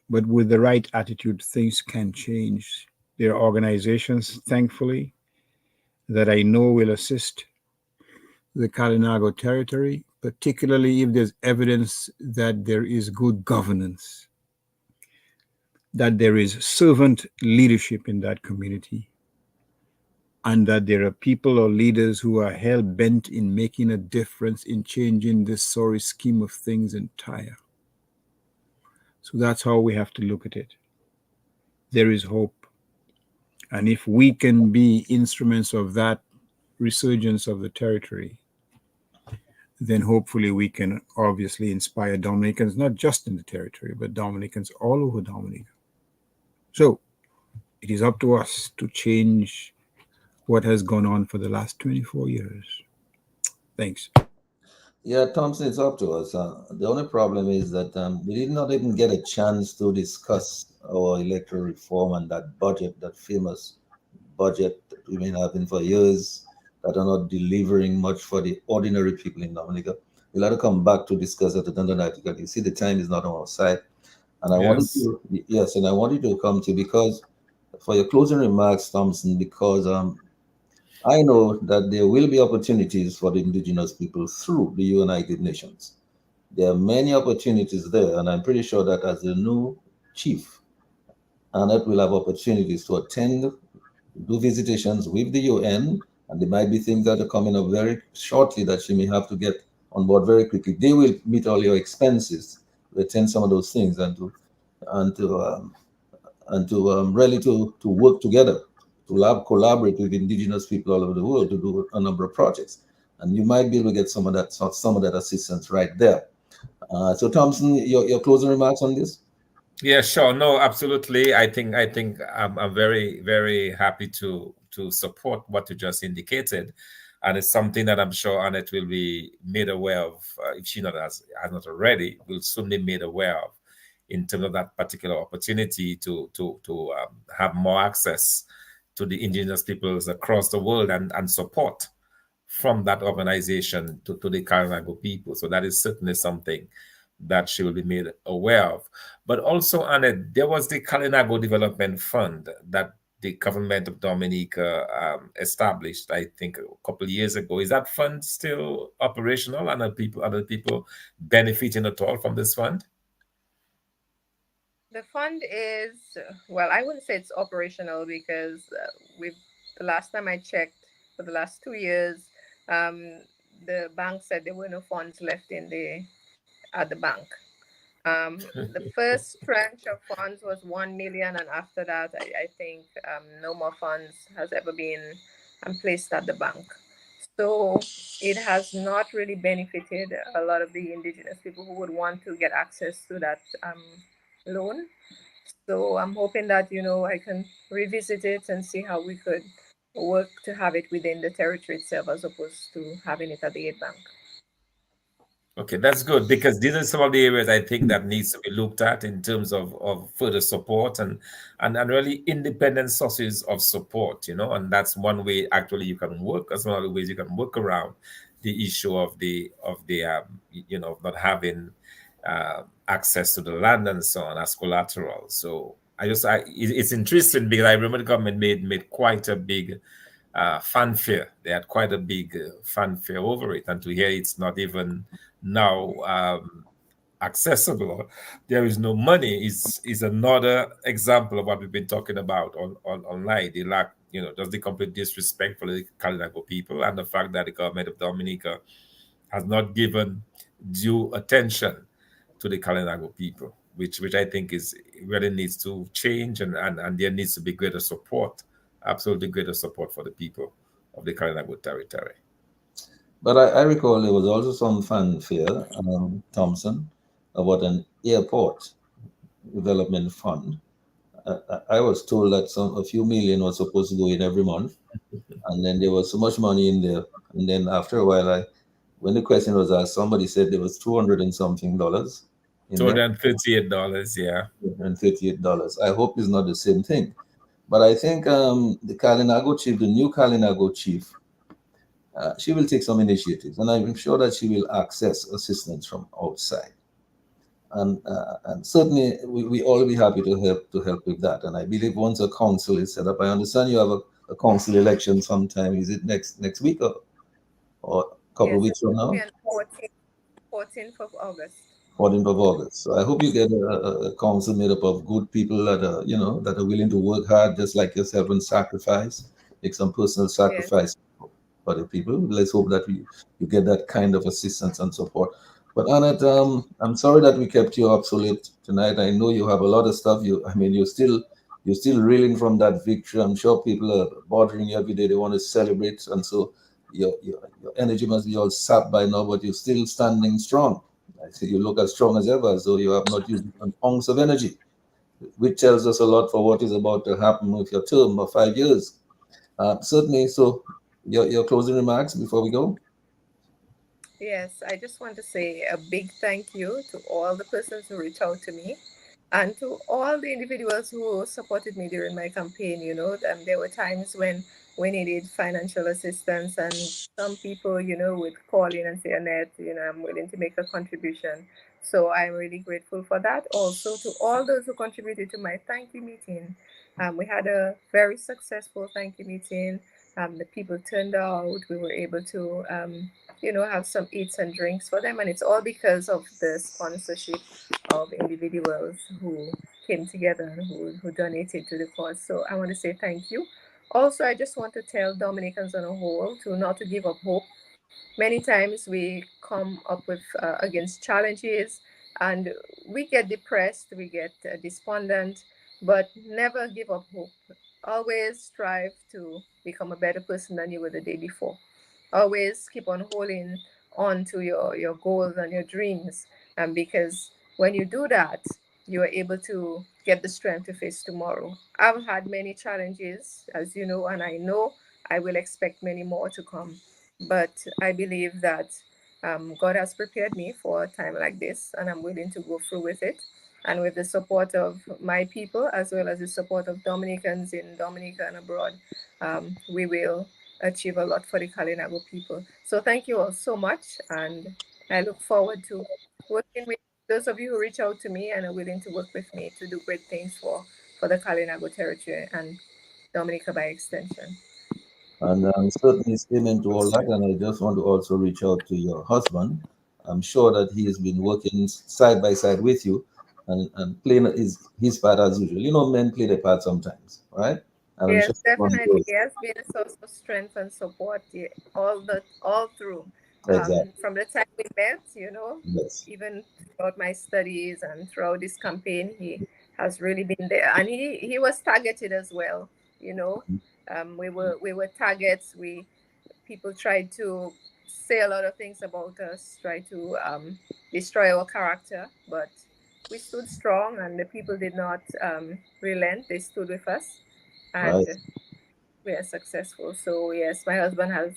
but with the right attitude, things can change. There are organizations, thankfully, that I know will assist the Kalinago territory, particularly if there's evidence that there is good governance, that there is servant leadership in that community, and that there are people or leaders who are hell-bent in making a difference in changing this sorry scheme of things entire. So that's how we have to look at it. There is hope. And if we can be instruments of that resurgence of the territory, then hopefully we can obviously inspire Dominicans, not just in the territory, but Dominicans all over Dominica. So it is up to us to change what has gone on for the last 24 years. Thanks. Yeah, Thompson, it's up to us. The only problem is that we did not even get a chance to discuss our electoral reform and that budget, that famous budget that we've been having for years, that are not delivering much for the ordinary people in Dominica. We'll have to come back to discuss it another night because you see the time is not on our side. And I wanted to come to, because for your closing remarks, Thompson, because I know that there will be opportunities for the indigenous people through the United Nations. There are many opportunities there, and I'm pretty sure that as the new chief, Annette will have opportunities to attend, do visitations with the UN, and there might be things that are coming up very shortly that she may have to get on board very quickly. They will meet all your expenses to attend some of those things and to really to work together, to collaborate with indigenous people all over the world to do a number of projects. And you might be able to get some of that assistance right there. So Thompson, your closing remarks on this? Yeah, sure. No, absolutely. I think I'm very, very happy to support what you just indicated, and it's something that I'm sure Annette will be made aware of, if she has not already, will soon be made aware of, in terms of that particular opportunity to have more access to the indigenous peoples across the world and support from that organization to the Kalinago people. So that is certainly something that she will be made aware of. But also, Annette, there was the Kalinago Development Fund that the government of Dominica established, I think, a couple of years ago. Is that fund still operational, and other people benefiting at all from this fund? The fund is, well, I wouldn't say it's operational because the last time I checked, for the last 2 years, the bank said there were no funds left at the bank. The first tranche of funds was 1 million, and after that, I think no more funds has ever been placed at the bank. So it has not really benefited a lot of the indigenous people who would want to get access to that loan. So I'm hoping that I can revisit it and see how we could work to have it within the territory itself as opposed to having it at the aid bank. Okay, that's good, because these are some of the areas I think that needs to be looked at in terms of further support and really independent sources of support, and that's one way actually you can work. That's one of the ways you can work around the issue of the not having access to the land and so on as collateral. So it's interesting because I remember the government made quite a big fanfare. They had quite a big fanfare over it, and to hear it's not even now accessible, there is no money, is another example of what we've been talking about online. The lack, just the complete disrespect for the Kalinago people, and the fact that the government of Dominica has not given due attention to the Kalinago people, which I think is really needs to change, and there needs to be greater support, absolutely greater support for the people of the Kalinago territory. But I recall there was also some fanfare, Thompson, about an airport development fund. I was told that a few million was supposed to go in every month, and then there was so much money in there. And then after a while, when the question was asked, somebody said there was $200 and something. $238, yeah. $238. I hope it's not the same thing. But I think the Kalinago chief, the new Kalinago chief, she will take some initiatives, and I'm sure that she will access assistance from outside. And certainly we all be happy to help with that. And I believe once a council is set up, I understand you have a council election sometime. Is it next week or a couple of weeks from now? 14th of August. 14th of August. So I hope you get a council made up of good people that are willing to work hard, just like yourself, and sacrifice, make some personal sacrifice for the people. Let's hope that you get that kind of assistance and support. But Annette, I'm sorry that we kept you up so late tonight. I know you have a lot of stuff. You're still reeling from that victory. I'm sure people are bothering you every day. They want to celebrate, and so your energy must be all sapped by now. But you're still standing strong. I see you look as strong as ever, as though you have not used an ounce of energy, which tells us a lot for what is about to happen with your term of 5 years. Certainly. So, your closing remarks before we go. Yes, I just want to say a big thank you to all the persons who reached out to me, and to all the individuals who supported me during my campaign. There were times when we needed financial assistance, and some people, would call in and say, Annette, I'm willing to make a contribution. So I'm really grateful for that. Also, to all those who contributed to my thank you meeting. We had a very successful thank you meeting. The people turned out. We were able to, have some eats and drinks for them. And it's all because of the sponsorship of individuals who came together and who donated to the cause. So I want to say thank you. Also, I just want to tell Dominicans on a whole not to give up hope. Many times we come up with against challenges, and we get depressed, we get despondent, but never give up hope. Always strive to become a better person than you were the day before. Always keep on holding on to your goals and your dreams, because when you do that, you are able to get the strength to face tomorrow. I've had many challenges, as you know, and I know I will expect many more to come. But I believe that God has prepared me for a time like this, and I'm willing to go through with it. And with the support of my people, as well as the support of Dominicans in Dominica and abroad, we will achieve a lot for the Kalinago people. So thank you all so much, and I look forward to working with those of you who reach out to me and are willing to work with me to do great things for the Kalinago territory and Dominica by extension. And certainly amen to all that. And I just want to also reach out to your husband. I'm sure that he has been working side by side with you and playing his part as usual. You know, men play their part sometimes, right? And I'm Yes, sure one of definitely. those. He has been a source of strength and support all through. Exactly. From the time we met, you know, Yes. even throughout my studies and throughout this campaign, he has really been there. And he was targeted as well, you know. We were targets. People tried to say a lot of things about us, try to destroy our character, but we stood strong, and the people did not relent. They stood with us, and Right. we are successful. So yes, my husband has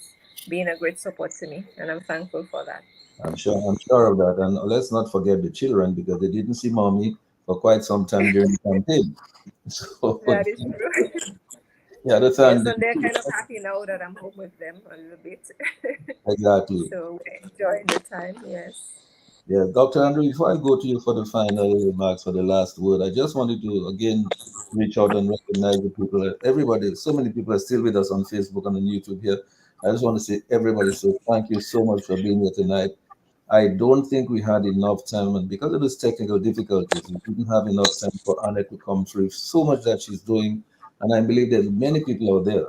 been a great support to me, and I'm thankful for that. I'm sure of that. And let's not forget the children because they didn't see mommy for quite some time during the campaign. So That is true. yeah, that's Yes, and and they're kind of happy now that I'm home with them a little bit. exactly. So we're enjoying the time. Yes. Yeah, Dr. Andrew, before I go to you for the final remarks for the last word, I just wanted to again reach out and recognize the people. Everybody, so many people are still with us on Facebook and on YouTube here. I just want to say, everybody, so thank you so much for being here tonight. I don't think we had enough time, and because of those technical difficulties, we didn't have enough time for Annette to come through so much that she's doing. And I believe there's many people out there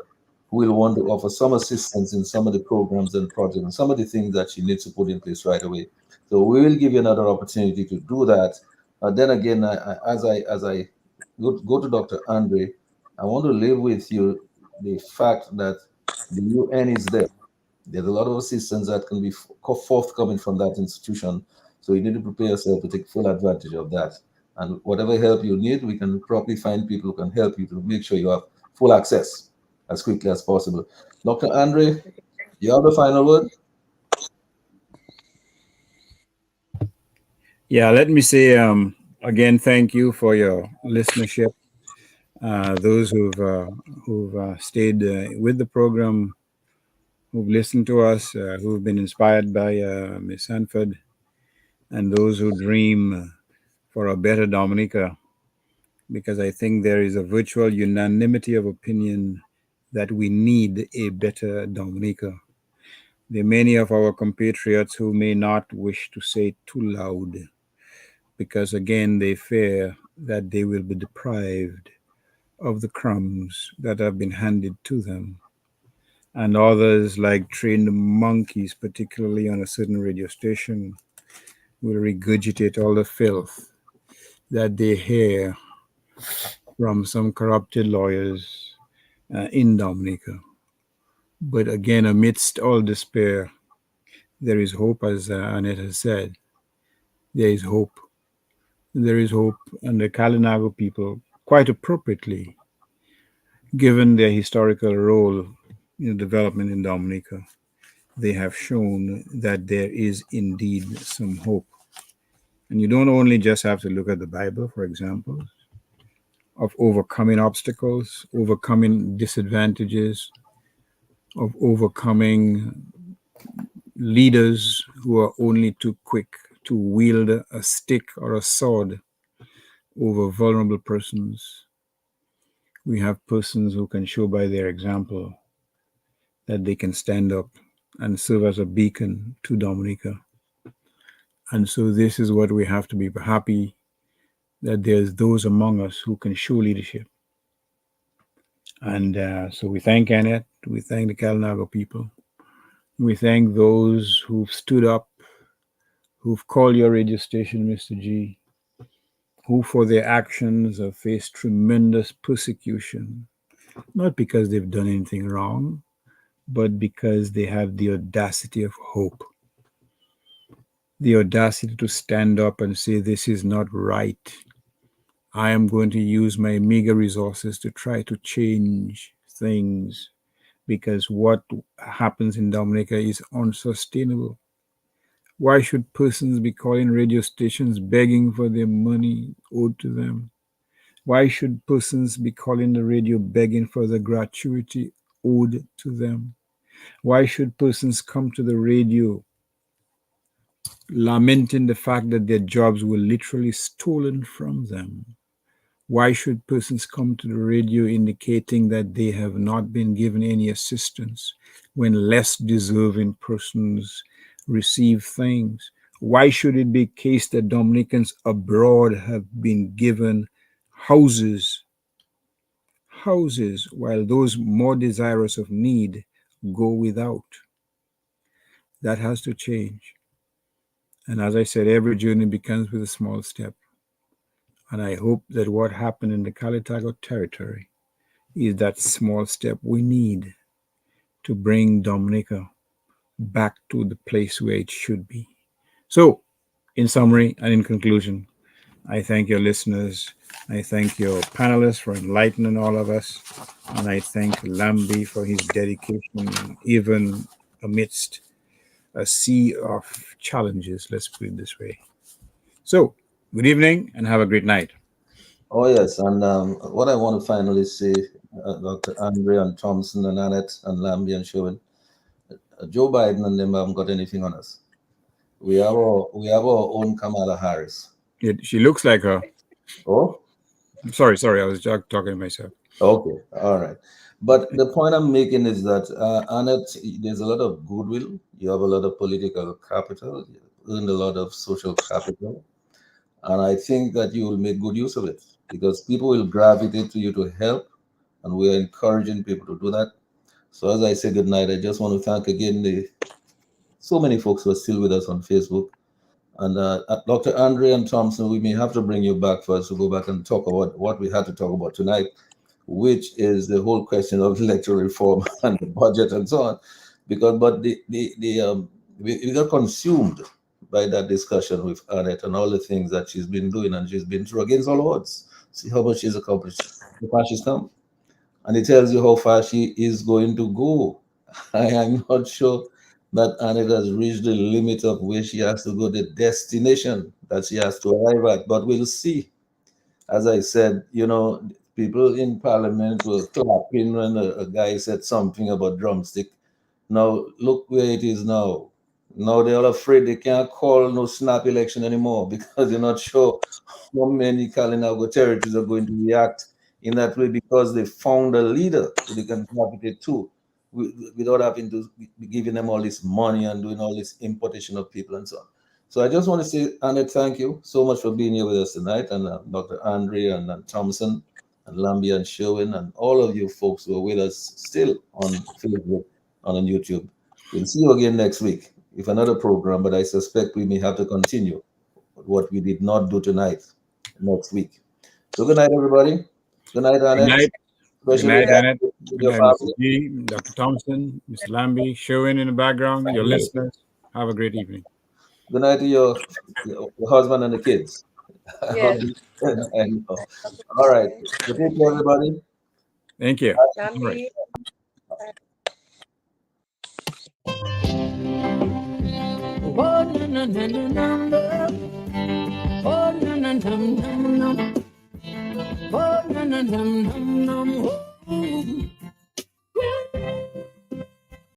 who will want to offer some assistance in some of the programs and projects and some of the things that she needs to put in place right away. So we will give you another opportunity to do that. Then again, as I go to Dr. Andre, I want to leave with you the fact that the UN is there. There's a lot of assistance that can be forthcoming from that institution. So you need to prepare yourself to take full advantage of that. And whatever help you need, we can probably find people who can help you to make sure you have full access as quickly as possible. Dr. Andre, you have the final word? Yeah, let me say again, thank you for your listenership. Those who've stayed with the program, who've listened to us, who've been inspired by Miss Sanford, and those who dream for a better Dominica, because I think there is a virtual unanimity of opinion that we need a better Dominica. There are many of our compatriots who may not wish to say it too loud, because again, they fear that they will be deprived of the crumbs that have been handed to them. And others, like trained monkeys, particularly on a certain radio station, will regurgitate all the filth that they hear from some corrupted lawyers in Dominica. But again, amidst all despair, there is hope, as Annette has said. There is hope. There is hope, and the Kalinago people, quite appropriately, given their historical role in development in Dominica, they have shown that there is indeed some hope. And you don't only just have to look at the Bible, for example, of overcoming obstacles, overcoming disadvantages, of overcoming leaders who are only too quick to wield a stick or a sword over vulnerable persons. We have persons who can show by their example that they can stand up and serve as a beacon to Dominica. And so this is what we have to be happy, that there's those among us who can show leadership. And so we thank Annette, we thank the Kalinago people, we thank those who've stood up, who've called your radio station, Mr. G, who for their actions have faced tremendous persecution, not because they've done anything wrong, but because they have the audacity of hope, the audacity to stand up and say, this is not right. I am going to use my meager resources to try to change things, because what happens in Dominica is unsustainable. Why should persons be calling radio stations begging for their money owed to them? Why should persons be calling the radio begging for the gratuity owed to them? Why should persons come to the radio lamenting the fact that their jobs were literally stolen from them? Why should persons come to the radio indicating that they have not been given any assistance when less deserving persons receive things? Why should it be the case that Dominicans abroad have been given houses, while those more desirous of need go without? That has to change. And as I said, every journey begins with a small step. And I hope that what happened in the Kalitago territory is that small step we need to bring Dominica back to the place where it should be. So, in summary and in conclusion, I thank your listeners. I thank your panelists for enlightening all of us. And I thank Lambi for his dedication, even amidst a sea of challenges, let's put it this way. So, good evening and have a great night. Oh, yes. And what I want to finally say, Dr. Andre and Thompson and Annette and Lambi and Sherwin, Joe Biden and them haven't got anything on us. We have our own Kamala Harris. She looks like her. Oh? Sorry. I was talking to myself. Okay. All right. But the point I'm making is that, Annette, there's a lot of goodwill. You have a lot of political capital. You earned a lot of social capital. And I think that you will make good use of it because people will gravitate to you to help. And we are encouraging people to do that. So as I say good night, I just want to thank again so many folks who are still with us on Facebook. And Dr. Andre and Thompson, we may have to bring you back for us to go back and talk about what we had to talk about tonight, which is the whole question of electoral reform and the budget and so on. We got consumed by that discussion with Annette and all the things that she's been doing and she's been through against all odds. See how much she's accomplished, how far she's come. And it tells you how far she is going to go. I am not sure that Annette has reached the limit of where she has to go, the destination that she has to arrive at, but we'll see. As I said, people in Parliament were clapping when a guy said something about drumstick. Now, look where it is now. Now they're all afraid they can't call no snap election anymore because they're not sure how many Kalinago territories are going to react in that way because they found a leader who they can gravitate to without having to be giving them all this money and doing all this importation of people and so on. So I just want to say, Annette, thank you so much for being here with us tonight, and Dr. Andre and Thompson and Lambi and Sherwin and all of you folks who are with us still on Facebook and on YouTube. We'll see you again next week with another program, but I suspect we may have to continue what we did not do tonight next week. So good night, everybody. Good night, Annette. Good night, Annette. Good night, Mr. G, Dr. Thompson, Mr. Lambi, Sherwin in the background, your listeners. Have a great evening. Good night to your husband and the kids. Yes. All right. So take care, everybody. Thank you. Lambi. Oh, na na na na na. Oh, na na na na na. Oh, na na na na na.